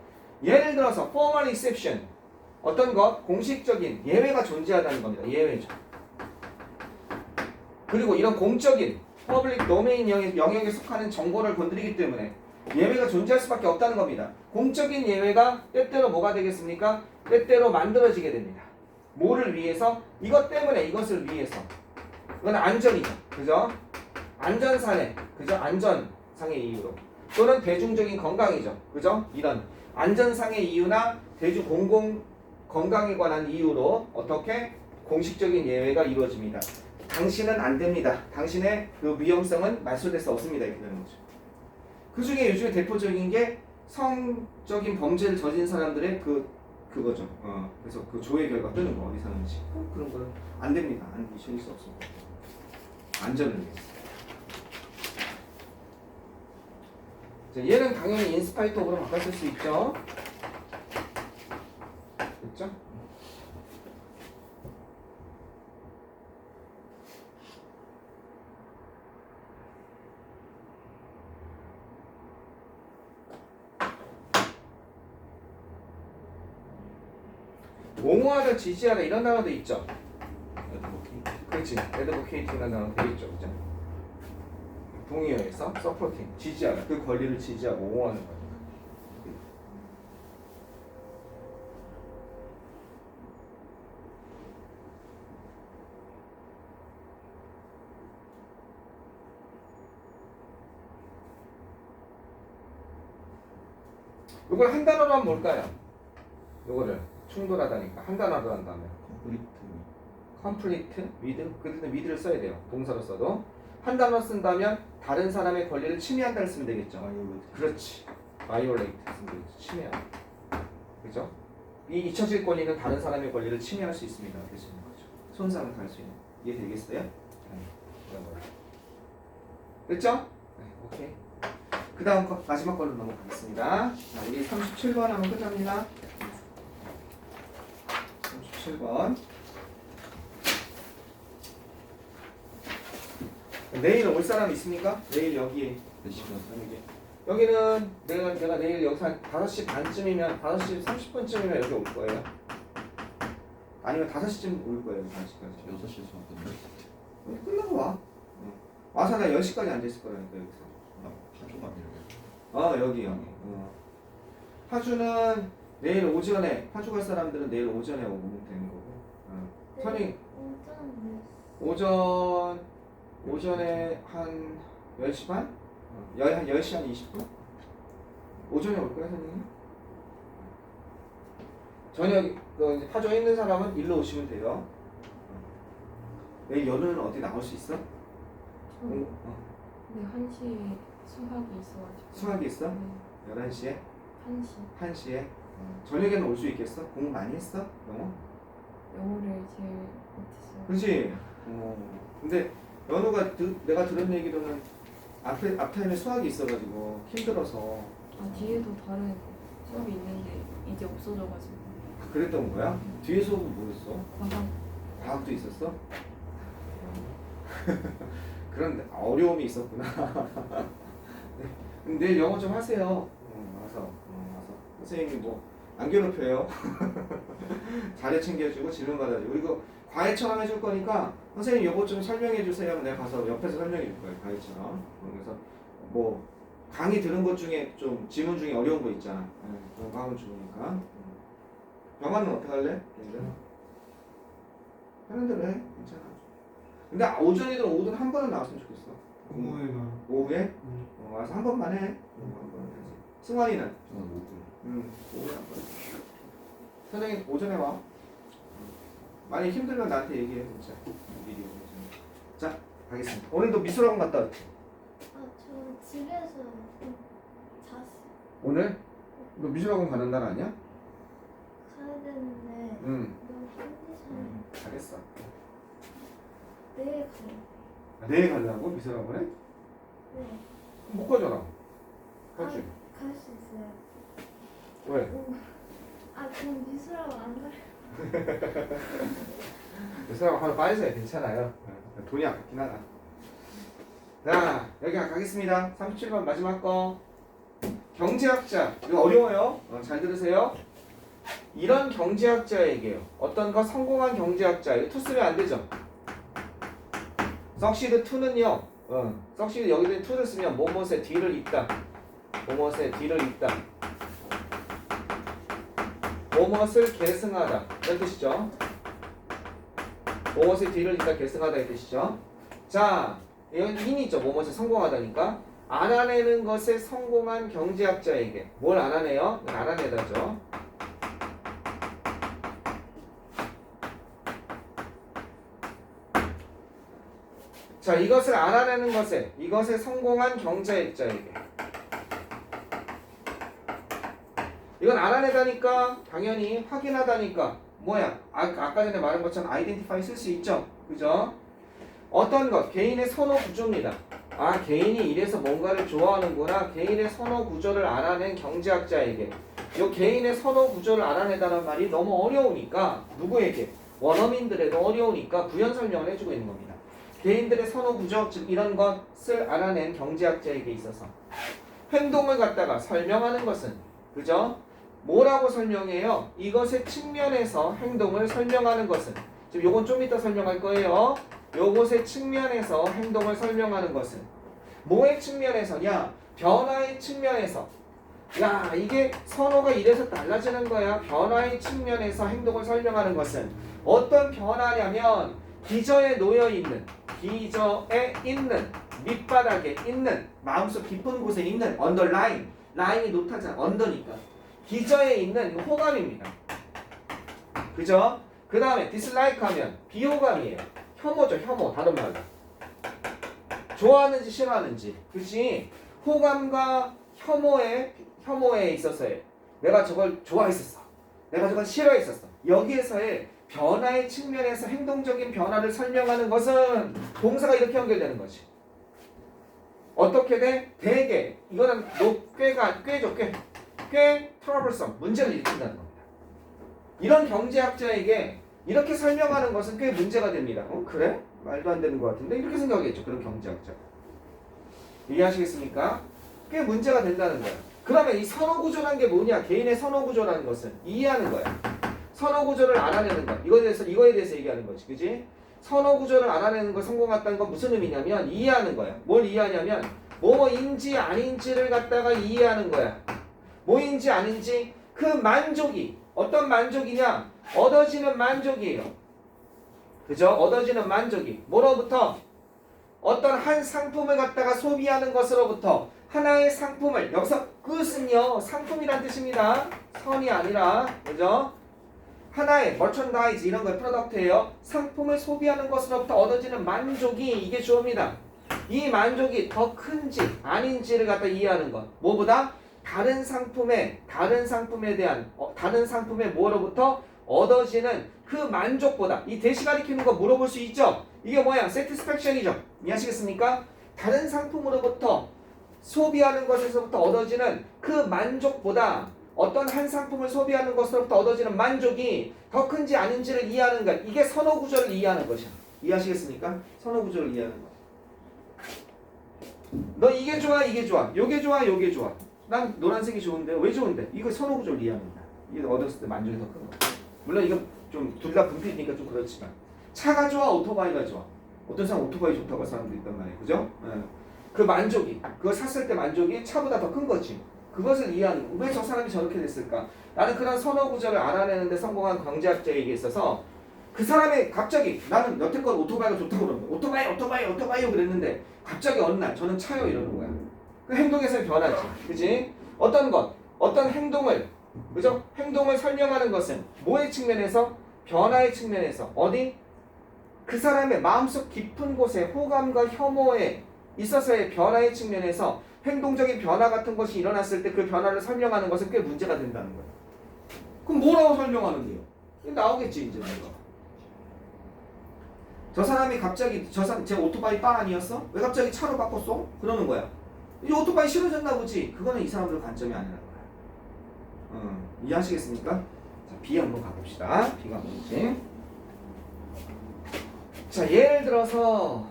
예를 들어서 formal exception 어떤 것? 공식적인 예외가 존재하다는 겁니다. 예외죠. 그리고 이런 공적인 public domain 영역에 속하는 정보를 건드리기 때문에 예외가 존재할 수밖에 없다는 겁니다. 공적인 예외가 때때로 뭐가 되겠습니까? 때때로 만들어지게 됩니다. 뭐를 위해서? 이것 때문에 이것을 위해서. 이건 안전이죠. 그죠? 안전상의 그죠? 안전상의 이유로 또는 대중적인 건강이죠. 그죠? 이런 안전상의 이유나 대중 공공 건강에 관한 이유로 어떻게 공식적인 예외가 이루어집니다. 당신은 안 됩니다. 당신의 그 위험성은 말소될 수 없습니다. 이렇게 되는 거죠. 그 중에 요즘에 대표적인 게 성적인 범죄를 저지른 사람들의 그거죠. 그래서 그 조회 결과 뜨는 거 어디 사는지 그런 거는 안 됩니다. 안 이실 수 없습니다. 안전을 위해서. 자, 얘는 당연히 인스파이트업으로 바꿨을 수 있죠. 됐죠? 옹호하다, 지지하다 이런 단어도 있죠. 그렇지. advocate라는 단어 되겠죠, 그죠? 동의어에서 supporting, 지지하다, 그 권리를 지지하고 옹호하는 거니까. 이걸 한 단어로 하면 뭘까요? 이거를 충돌하다니까 한 단어로 한다면 conflict with 그때 with를 써야 돼요. 동사로 써도 한 단어 쓴다면 다른 사람의 권리를 침해한다를 쓰면 되겠죠. 그렇지. violate 쓰면 되겠죠. 침해하다. 그죠? 이 잊혀질 권리는 다른 사람의 권리를 침해할 수 있습니다. 그럴 수 있는 거죠. 손상을 갈 수 있는. 이해되겠어요? 그런 거예요. 됐죠? 네, 오케이. 그 다음 마지막 걸로 넘어가겠습니다. 자, 우리 37번 하면 끝납니다. 37번. 내일 올 사람 있습니까? 내일 여기에. 몇 시간? 여기는 내가 내일 여기서 한 5시 반쯤이면 5시 30분쯤이면 여기 올 거예요. 아니면 5시쯤 올 거예요. 5시까지. 6시 수업인데. 끝나고 와. 와서 나 10시까지 앉아있을 거라니까 여기서. 파주가 이렇게. 여기. 파주는 내일 오전에 파주 갈 사람들은 내일 오전에 오면 되는 거고. 선이 오전에 한 10시 반? 한 10시 한 20분? 오전에 올 거야 선생님? 저녁 파주에 있는 사람은 일로 오시면 돼요. 내일 연우는 어디 나올 수 있어? 네, 1시에 수학이 있어가지고. 수학이 있어? 네, 11시에? 1시. 1시에? 저녁에는 올 수 있겠어? 공부 많이 했어? 영어? 영어를 제일 못했어요. 그렇지? 근데 연우가 내가 들은 얘기로는 앞타임에 수학이 있어가지고 힘들어서 뒤에도 다른 수업이 있는데 이제 없어져가지고. 그랬던 거야? 뒤에 수업은 뭐였어? 과학도 있었어? 그런 어려움이 있었구나. 내일 영어 좀 하세요. 와서 선생님이 뭐 안 괴롭혀요. 자료 챙겨주고 질문 받아주고 그리고 과외처럼 해줄 거니까 선생님 요거 좀 설명해 주세요 하면 내가 가서 옆에서 설명해 줄 거예요. 과외처럼. 그래서 뭐 강의 들은 것 중에 좀 지문 중에 어려운 거 있잖아. 그런 거 하면 좋으니까. 병원은 어떻게 할래? 하는 대로 해. 괜찮아. 근데 오전이든 오후든 한 번은 나왔으면 좋겠어. 오후에가. 오후에? 와서 한 번만 해. 한 번 해야지. 승환이는? 저는 못 오후에 한 번. 선생님 오전에 와. 많이 힘들면 나한테 얘기해 진짜. 미리 오전. 자 가겠습니다. 오늘도 미술학원 갔다 왔지? 저 집에서 좀 잤어요. 오늘? 너 미술학원 가는 날 아니야? 가야 되는데 응. 너무 컨디션이 잘했어. 내일 가요. 내일 가려고 미술학원에? 네. 못 가잖아. 가지. 갈 수 있어요. 왜? 그럼 미술하고 안 가요. 미술학원 하루 빠져야 괜찮아요. 돈이 아깝긴 하다. 자 여기 가겠습니다. 37번 마지막 거. 경제학자. 이거 어려워요. 잘 들으세요. 이런 경제학자에게요. 어떤 거 성공한 경제학자. 이거 투 쓰면 안 되죠. succeed to는요. succeed 여기다 to를 쓰면 뭐뭇의 뒤를 잇다. 뭐뭇의 뒤를 잇다. 뭐뭇을 계승하다. 이런 뜻이죠. 뭐뭇의 뒤를 잇다 계승하다 이 뜻이죠. 자, 이건 인이죠. 뭐뭇에 성공하다니까. 알아내는 것에 성공한 경제학자에게 뭘 알아내요? 알아내다죠. 자, 이것을 알아내는 것에 이것에 성공한 경제학자에게 이건 알아내다니까 당연히 확인하다니까 뭐야? 아까 전에 말한 것처럼 identify 쓸 수 있죠. 그죠? 어떤 것 개인의 선호 구조입니다. 개인이 이래서 뭔가를 좋아하는구나. 개인의 선호 구조를 알아낸 경제학자에게 이 개인의 선호 구조를 알아내다는 말이 너무 어려우니까 누구에게? 원어민들에도 어려우니까 부연 설명을 해주고 있는 겁니다. 개인들의 선호 구조 즉 이런 것을 알아낸 경제학자에게 있어서 행동을 갖다가 설명하는 것은 그죠? 뭐라고 설명해요? 이것의 측면에서 행동을 설명하는 것은 지금 요건 좀 이따 설명할 거예요. 요것의 측면에서 행동을 설명하는 것은 뭐의 측면에서냐? 변화의 측면에서. 야, 이게 선호가 이래서 달라지는 거야. 변화의 측면에서 행동을 설명하는 것은 어떤 변화냐면 기저에 놓여 있는 밑바닥에 있는 마음속 깊은 곳에 있는 언더라인 라인이 노타잖아. 언더니까 기저에 있는 호감입니다. 그죠? 그 다음에 dislike 하면 비호감이에요. 혐오죠. 혐오. 다른 말로 좋아하는지 싫어하는지. 그치? 호감과 혐오에 있어서의 내가 저걸 좋아했었어. 내가 저걸 싫어했었어. 여기에서의 변화의 측면에서 행동적인 변화를 설명하는 것은 동사가 이렇게 연결되는 거지. 어떻게 돼? 대개 이거는 꾀죠. 꽤 troublesome 문제를 일으킨다는 겁니다. 이런 경제학자에게 이렇게 설명하는 것은 꽤 문제가 됩니다. 그래? 말도 안 되는 것 같은데 이렇게 생각하겠죠. 그런 경제학자. 이해하시겠습니까? 꽤 문제가 된다는 거야. 그러면 이 선호구조라는 게 뭐냐? 개인의 선호구조라는 것은 이해하는 거야. 선호구조를 알아내는 것. 이거에 대해서 얘기하는 거지. 그지? 선호구조를 알아내는 걸 성공했다는 건 무슨 의미냐면 이해하는 거야. 뭘 이해하냐면 뭐인지 아닌지를 갖다가 이해하는 거야. 뭐인지 아닌지 그 만족이 어떤 만족이냐? 얻어지는 만족이에요. 그죠? 얻어지는 만족이 뭐로부터? 어떤 한 상품을 갖다가 소비하는 것으로부터 하나의 상품을 여기서 끝은요 상품이란 뜻입니다. 선이 아니라 그죠? 하나의 머천다이즈 이런 거의 프로덕트예요. 상품을 소비하는 것으로부터 얻어지는 만족이 이게 주어입니다. 이 만족이 더 큰지 아닌지를 갖다 이해하는 것. 뭐보다? 다른 상품에 대한 다른 상품의 뭐로부터 얻어지는 그 만족보다 이 대시 가리키는 거 물어볼 수 있죠. 이게 뭐야? satisfaction이죠. 이해하시겠습니까? 다른 상품으로부터 소비하는 것에서부터 얻어지는 그 만족보다 어떤 한 상품을 소비하는 것으로부터 얻어지는 만족이 더 큰지 아닌지를 이해하는 것. 이게 선호구조를 이해하는 것이야. 이해하시겠습니까? 선호구조를 이해하는 것. 너 이게 좋아, 이게 좋아, 요게 좋아, 요게 좋아. 난 노란색이 좋은데 왜 좋은데? 이거 선호구조를 이해합니다. 이게 얻었을 때 만족이 더 큰 거. 물론 이건 좀 둘 다 분필이니까 좀 그렇지만 차가 좋아, 오토바이가 좋아. 어떤 사람 오토바이 좋다고 할 사람도 있단 말이에요, 그죠? 예. 그 만족이, 그걸 샀을 때 만족이 차보다 더 큰 거지. 그것을 이해하는 거. 왜 저 사람이 저렇게 됐을까? 나는 그런 선호 구조를 알아내는데 성공한 경제학자에게 있어서 그 사람이 갑자기 나는 여태껏 오토바이가 좋다고 그러는 거야. 오토바이요 그랬는데 갑자기 어느 날 저는 차요 이러는 거야. 그 행동에서의 변화지. 그지? 어떤 것, 어떤 행동을, 그죠? 행동을 설명하는 것은 뭐의 측면에서? 변화의 측면에서. 어디? 그 사람의 마음속 깊은 곳에 호감과 혐오에 있어서의 변화의 측면에서 행동적인 변화 같은 것이 일어났을 때 그 변화를 설명하는 것은 꽤 문제가 된다는 거예요. 그럼 뭐라고 설명하는데요? 나오겠지 이제 뭔가. 저 사람이 갑자기 제 오토바이 빠 아니었어? 왜 갑자기 차로 바꿨어? 그러는 거야. 이 오토바이 싫어졌나 보지. 그거는 이 사람들 관점이 아니라는 거야. 이해하시겠습니까? 자, B 한번 가봅시다. B가 뭔지. 자, 예를 들어서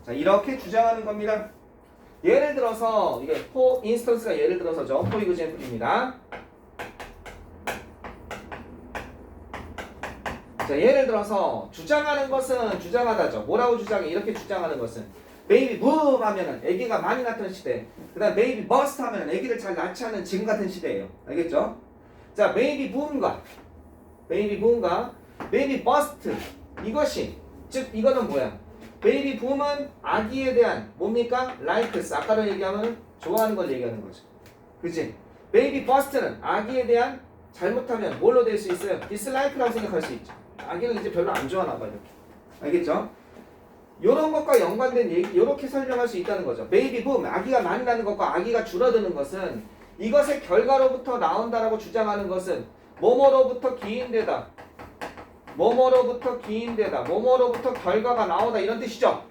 자, 이렇게 주장하는 겁니다. 예를 들어서 이게 for instance가 예를 들어서죠. for example입니다. 자, 예를 들어서 주장하는 것은 주장하다죠. 뭐라고 주장해? 이렇게 주장하는 것은 baby boom 하면은 아기가 많이 낳던 시대. 그다음 baby burst 하면은 아기를 잘 낳지 않는 지금 같은 시대예요. 알겠죠? 자, baby boom과 baby burst 이것이 즉 이거는 뭐야? 베이비 붐은 아기에 대한 뭡니까? likes 아까로 얘기하면 좋아하는 걸 얘기하는 거죠. 그치? 베이비 버스트는 아기에 대한 잘못하면 뭘로 될 수 있어요? dislike라고 생각할 수 있죠. 아기는 이제 별로 안 좋아하나 봐 이렇게. 알겠죠? 요런 것과 연관된 얘기 요렇게 설명할 수 있다는 거죠. 베이비 붐 아기가 많이 나는 것과 아기가 줄어드는 것은 이것의 결과로부터 나온다라고 주장하는 것은 뭐뭐로부터 기인되다. 뭐뭐로부터 기인되다. 뭐뭐로부터 결과가 나오다. 이런 뜻이죠.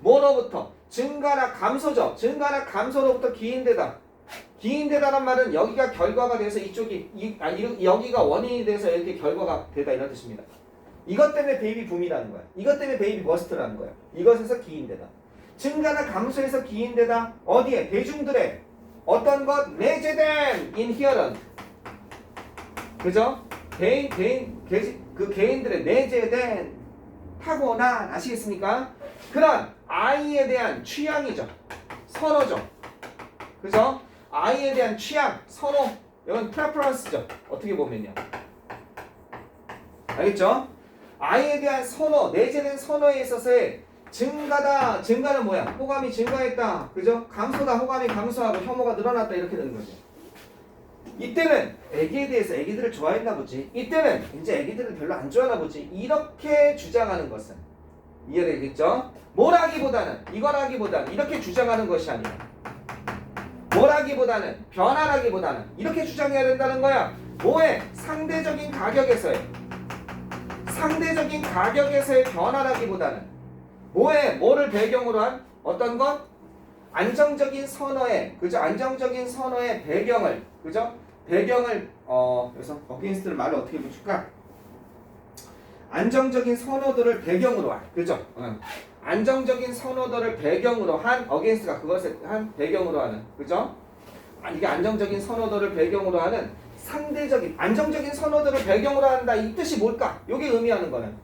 뭐로부터? 증가나 감소죠. 증가나 감소로부터 기인되다. 기인되다란 말은 여기가 결과가 돼서 여기가 원인이 돼서 이렇게 결과가 되다. 이런 뜻입니다. 이것 때문에 베이비 붐이라는 거야. 이것 때문에 베이비 버스트라는 거야. 이것에서 기인되다. 증가나 감소에서 기인되다. 어디에? 대중들의 어떤 것? 내재된 inherent. 그죠? 그 개인들의 내재된 타고난 아시겠습니까? 그런 아이에 대한 취향이죠. 선호죠. 그죠? 아이에 대한 취향, 선호. 이건 preference죠. 어떻게 보면요. 알겠죠? 아이에 대한 선호, 내재된 선호에 있어서의 증가다. 증가는 뭐야? 호감이 증가했다. 그죠? 감소다. 호감이 감소하고 혐오가 늘어났다. 이렇게 되는 거죠. 이때는 애기에 대해서 애기들을 좋아했나 보지. 이때는 이제 애기들을 별로 안 좋아하나 보지. 이렇게 주장하는 것은 이해되겠죠? 뭐라기보다는 이거라기보다는 이렇게 주장하는 것이 아니라 뭐라기보다는 변화라기보다는 이렇게 주장해야 된다는 거야. 뭐에? 상대적인 가격에서의 변화라기보다는 뭐에? 뭐를 배경으로 한 어떤 것? 안정적인 선호의 그죠? 안정적인 선호의 배경을 그죠? 배경을 그래서 어게인스트를 말을 어떻게 붙일까? 안정적인 선호도를 배경으로 한 그죠? 안정적인 선호도를 배경으로 한 어게인스트가 그것을 한 배경으로 하는 그죠? 이게 안정적인 선호도를 배경으로 하는 상대적인 안정적인 선호도를 배경으로 한다. 이 뜻이 뭘까? 이게 의미하는 거는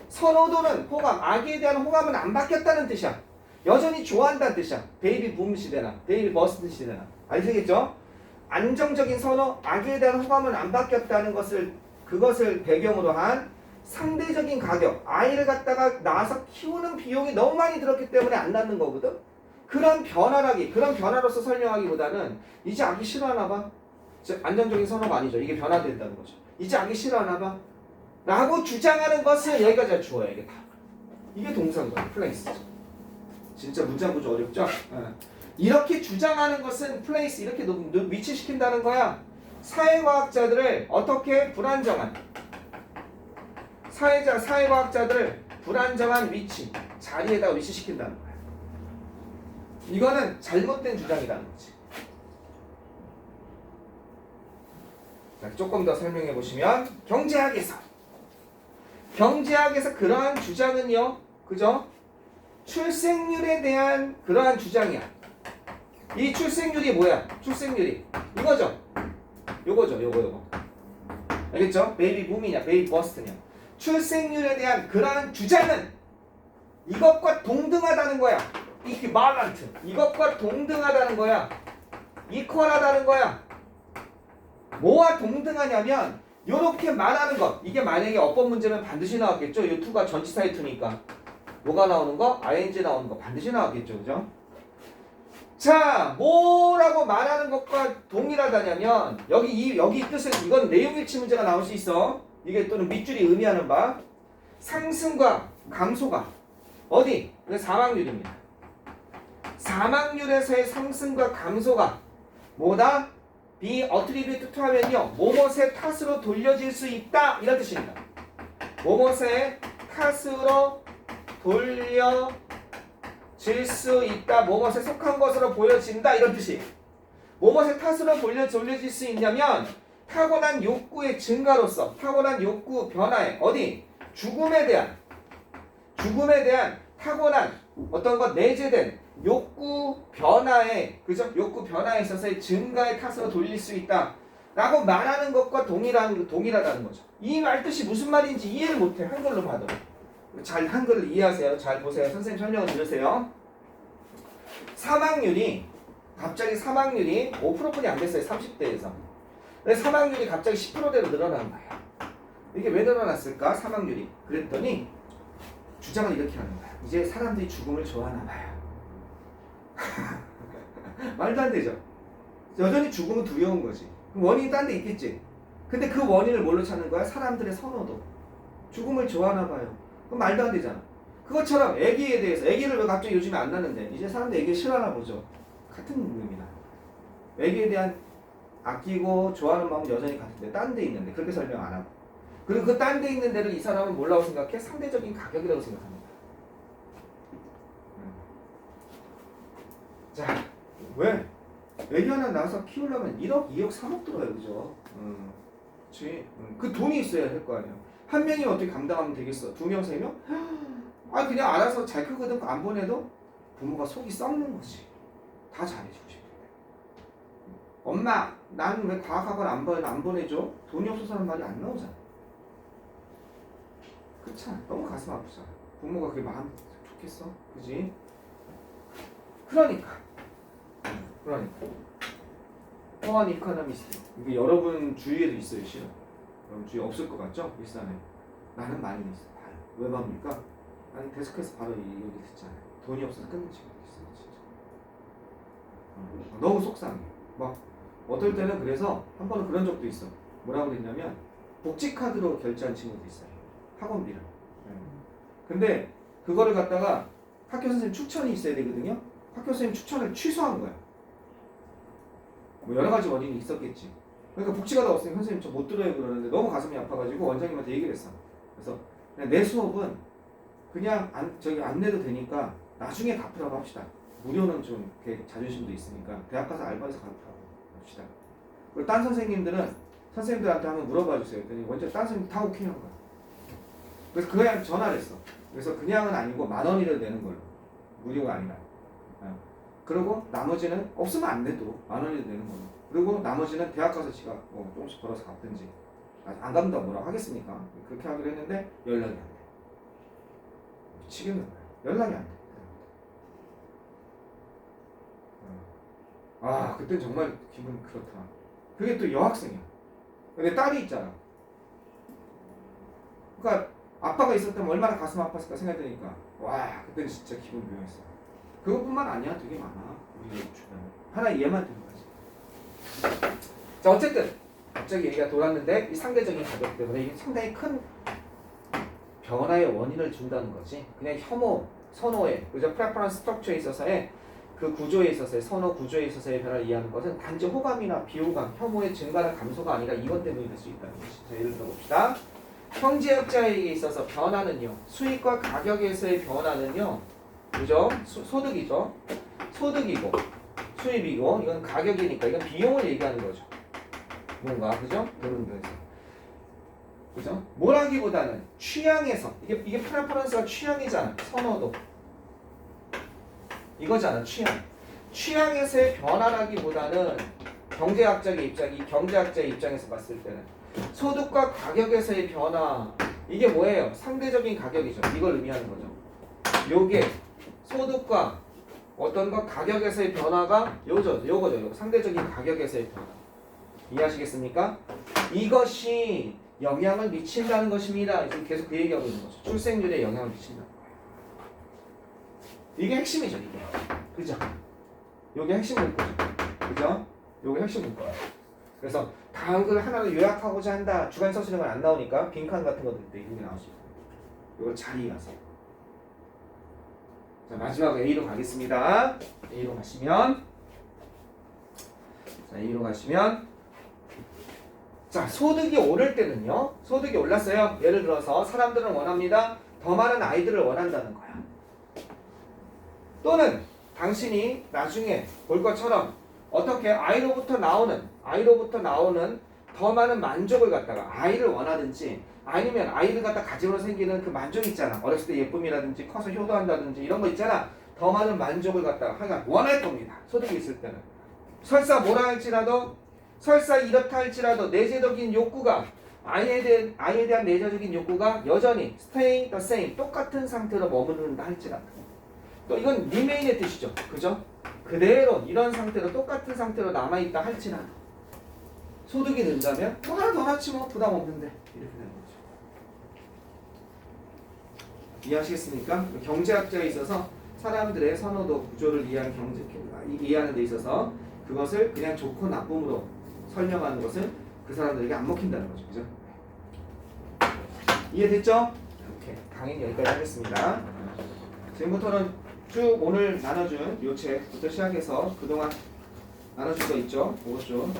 선호도는 호감, 아기에 대한 호감은 안 바뀌었다는 뜻이야. 여전히 좋아한다는 뜻이야. 베이비 붐 시대나 베이비 버스트 시대나 아시겠죠? 안정적인 선호, 아기에 대한 호감은 안 바뀌었다는 그것을 배경으로 한 상대적인 가격, 아이를 갖다가 낳아서 키우는 비용이 너무 많이 들었기 때문에 안 낳는 거거든. 그런 변화로서 설명하기보다는 이제 아기 싫어하나 봐. 즉 안정적인 선호가 아니죠. 이게 변화된다는 거죠. 이제 아기 싫어하나 봐. 라고 주장하는 것은 여기까지 주어야 이게 다. 이게 동사인 거야. 플레이스죠. 진짜 문장 구조 어렵죠? 이렇게 주장하는 것은 플레이스 이렇게 위치시킨다는 거야. 사회과학자들을 어떻게 불안정한 사회과학자들을 불안정한 위치 자리에다 위치시킨다는 거야. 이거는 잘못된 주장이라는 거지. 자, 조금 더 설명해 보시면 경제학에서 그러한 주장은요, 그죠? 출생률에 대한 그러한 주장이야. 이 출생률이 뭐야? 출생률이 이거죠. 요거. 알겠죠? 베이비 붐이냐, 베이비 버스트냐. 출생률에 대한 그러한 주장은 이것과 동등하다는 거야. 이퀴발런트. 이것과 동등하다는 거야. 이퀄하다는 거야. 뭐와 동등하냐면 요렇게 말하는 것. 이게 만약에 어법 문제면 반드시 나왔겠죠. 이 투가 전치사의 투니까. 뭐가 나오는 거? ing 나오는 거 반드시 나왔겠죠. 그죠? 자, 뭐라고 말하는 것과 동일하다냐면 여기 이 뜻은 이건 내용일치 문제가 나올 수 있어. 이게 또는 밑줄이 의미하는 바 상승과 감소가 어디? 그 사망률입니다. 사망률에서의 상승과 감소가 뭐다? be attributed to 하면요. 뭐뭇의 탓으로 돌려질 수 있다. 이런 뜻입니다. 뭐뭇의 탓으로 돌려질 수 있다. 뭐뭇에 속한 것으로 보여진다. 이런 뜻이. 뭐뭇의 탓으로 돌려질 수 있냐면 타고난 욕구의 증가로서 타고난 욕구 변화에 어디? 죽음에 대한 타고난 어떤 것 내재된 욕구 변화에 그죠? 욕구 변화에 있어서의 증가의 탓으로 돌릴 수 있다 라고 말하는 것과 동일하다는 거죠. 이 말 뜻이 무슨 말인지 이해를 못해. 한글로 봐도 잘 한글을 이해하세요. 잘 보세요. 선생님 설명을 들으세요. 갑자기 사망률이 5%뿐이 안 됐어요. 30대에서. 근데 사망률이 갑자기 10%대로 늘어난 거예요. 이게 왜 늘어났을까? 사망률이. 그랬더니 주장을 이렇게 하는 거야. 이제 사람들이 죽음을 좋아하나 봐요. 말도 안 되죠. 여전히 죽음은 두려운 거지. 그럼 원인이 딴 데 있겠지. 근데 그 원인을 뭘로 찾는 거야? 사람들의 선호도. 죽음을 좋아하나 봐요. 그럼 말도 안 되잖아. 그것처럼 애기에 대해서 애기를 왜 갑자기 요즘에 안 낳는데 이제 사람들 애기 싫어하나 보죠. 같은 의미다. 애기에 대한 아끼고 좋아하는 마음은 여전히 같은데 딴 데 있는데 그렇게 설명 안 하고. 그리고 그 딴 데 있는 데를 이 사람은 뭐라고 생각해? 상대적인 가격이라고 생각합니다. 자, 왜? 애기 하나 낳아서 키우려면 1억, 2억, 3억 들어요. 그죠? 그치? 그 돈이 있어야 할 거 아니야. 한 명이 어떻게 감당하면 되겠어? 2명, 3명? 아, 그냥 알아서 잘 크거든. 안 보내도 부모가 속이 썩는 거지. 다 잘해주고 싶은데. 엄마, 나는 왜 과학학원 안 보내줘? 돈이 없어서는 말이 안 나오잖아. 그렇잖아. 너무 가슴 아프잖아. 부모가 그게 마음 좋겠어? 그지? 그러니까 허한 이코노미스트 이게 여러분 주위에도 있어요. 실은 여러분 주위에 없을 것 같죠? 일산에 나는 많이 있어. 왜 말입니까? 아니 데스크에서 바로 이 얘기 듣잖아요. 돈이 없어서 끊는 친구도 있어요. 진짜 너무 속상해. 막 어떨 때는 그래서 한 번은 그런 적도 있어. 뭐라고 그랬냐면 복지카드로 결제한 친구도 있어요. 학원비를. 근데 그거를 갖다가 학교 선생님 추천이 있어야 되거든요. 학교 선생님 추천을 취소한 거야. 뭐 여러 가지 원인이 있었겠지. 그러니까 복지가다 없으니까 선생님 저 못 들어요 그러는데 너무 가슴이 아파가지고 원장님한테 얘기를 했어. 그래서 그냥 내 수업은 그냥 안 내도 되니까 나중에 갚으라고 합시다. 무료는 좀 이렇게 자존심도 있으니까 대학 가서 알바해서 갚으라고 합시다. 그리고 딴 선생님들한테 한번 물어봐 주세요. 그랬더니 원장 딴 선생님 다 오케이 한 거야. 그래서 그냥 전화를 했어. 그래서 그냥은 아니고 10,000원이라도 내는 걸로. 무료가 아니라. 그리고 나머지는 없으면 안 내도 10,000원이라도 내는 걸로. 그리고 나머지는 대학 가서 지가 조금씩 벌어서 갚든지. 안 갚는다고 뭐라고 하겠습니까? 그렇게 하기로 했는데 연락이 안 돼. 미치겠는 거야. 연락이 안 돼. 아, 그땐 정말 기분이 그렇다. 그게 또 여학생이야. 근데 딸이 있잖아. 그러니까 아빠가 있었다면 얼마나 가슴 아팠을까 생각해보니까 와, 그때는 진짜 기분 묘했어. 그것뿐만 아니야. 되게 많아. 우리 주변에. 하나 얘만 되는 거지. 자, 어쨌든 갑자기 얘기가 돌았는데 이 상대적인 가격 때문에 이게 상당히 큰 변화의 원인을 준다는 거지. 그냥 혐오, 선호의 그죠? 프레퍼런스 스트럭처에 있어서의 그 구조에 있어서의 선호 구조에 있어서의 변화를 이해하는 것은 단지 호감이나 비호감, 혐오의 증가나 감소가 아니라 이것 때문에 될 수 있다는 것이. 자, 예를 들어봅시다. 형제학자에게 있어서 변화는요, 수익과 가격에서의 변화는요, 그죠? 소득이죠. 소득이고 수입이고 이건 가격이니까 이건 비용을 얘기하는 거죠. 뭔가 그죠? 그런 거에서 그죠? 뭐라기보다는 취향에서 이게 프레퍼런스가 취향이잖아. 선호도 이거잖아. 취향에서의 변화라기보다는 경제학자의 입장에서 봤을 때는 소득과 가격에서의 변화, 이게 뭐예요? 상대적인 가격이죠. 이걸 의미하는 거죠. 요게 소득과 어떤 것 가격에서의 변화가 요거죠. 상대적인 가격에서의 변화. 이해하시겠습니까? 이것이 영향을 미친다는 것입니다. 지금 계속 그 얘기하고 있는 거죠. 출생률에 영향을 미친다는 거예요. 이게 핵심이죠, 이게. 그죠? 요게 핵심 문구죠. 그죠? 요게 핵심 문구예요. 그래서 다음 글 하나를 요약하고자 한다. 주간 서술인 건 안 나오니까 빈칸 같은 것들 때 이게 나올 수 있어요. 요걸 잘 이해하세요. 자, 마지막 A로 가겠습니다. A로 가시면 자, 소득이 오를 때는요. 소득이 올랐어요. 예를 들어서 사람들은 원합니다. 더 많은 아이들을 원한다는 거야. 또는 당신이 나중에 볼 것처럼 어떻게 아이로부터 나오는 더 많은 만족을 갖다가 아이를 원하든지 아니면 아이를 갖다 가지고 생기는 그 만족 있잖아. 어렸을 때 예쁨이라든지 커서 효도한다든지 이런 거 있잖아. 더 많은 만족을 갖다가 하여간 원할 겁니다. 소득이 있을 때는. 설사 뭐라 할지라도 설사 이렇다 할지라도 내재적인 욕구가 아이에 대한 내재적인 욕구가 여전히 stay the same 똑같은 상태로 머무른다 할지라도 또 이건 remain의 뜻이죠. 그죠? 그대로 이런 상태로 똑같은 상태로 남아있다 할지라도 소득이 는다면 뭐 하나 더 낳지 뭐 부담 없는데 이렇게 되는 거죠. 이해하시겠습니까? 경제학자에 있어서 사람들의 선호도 구조를 이해하는 데 있어서 그것을 그냥 좋고 나쁨으로 설명하는 것은 그 사람들에게 안 먹힌다는 거죠. 그죠? 이해됐죠? 오케이. 강의 여기까지 하겠습니다. 지금부터는 쭉 오늘 나눠준 요 책부터 시작해서 그동안 나눠준 거 있죠? 그것 좀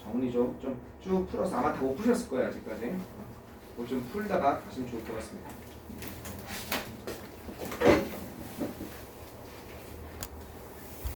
정리 좀 쭉 풀어서 아마 다 못 푸셨을 거예요. 아직까지. 그거 좀 풀다가 가시면 좋을 것 같습니다.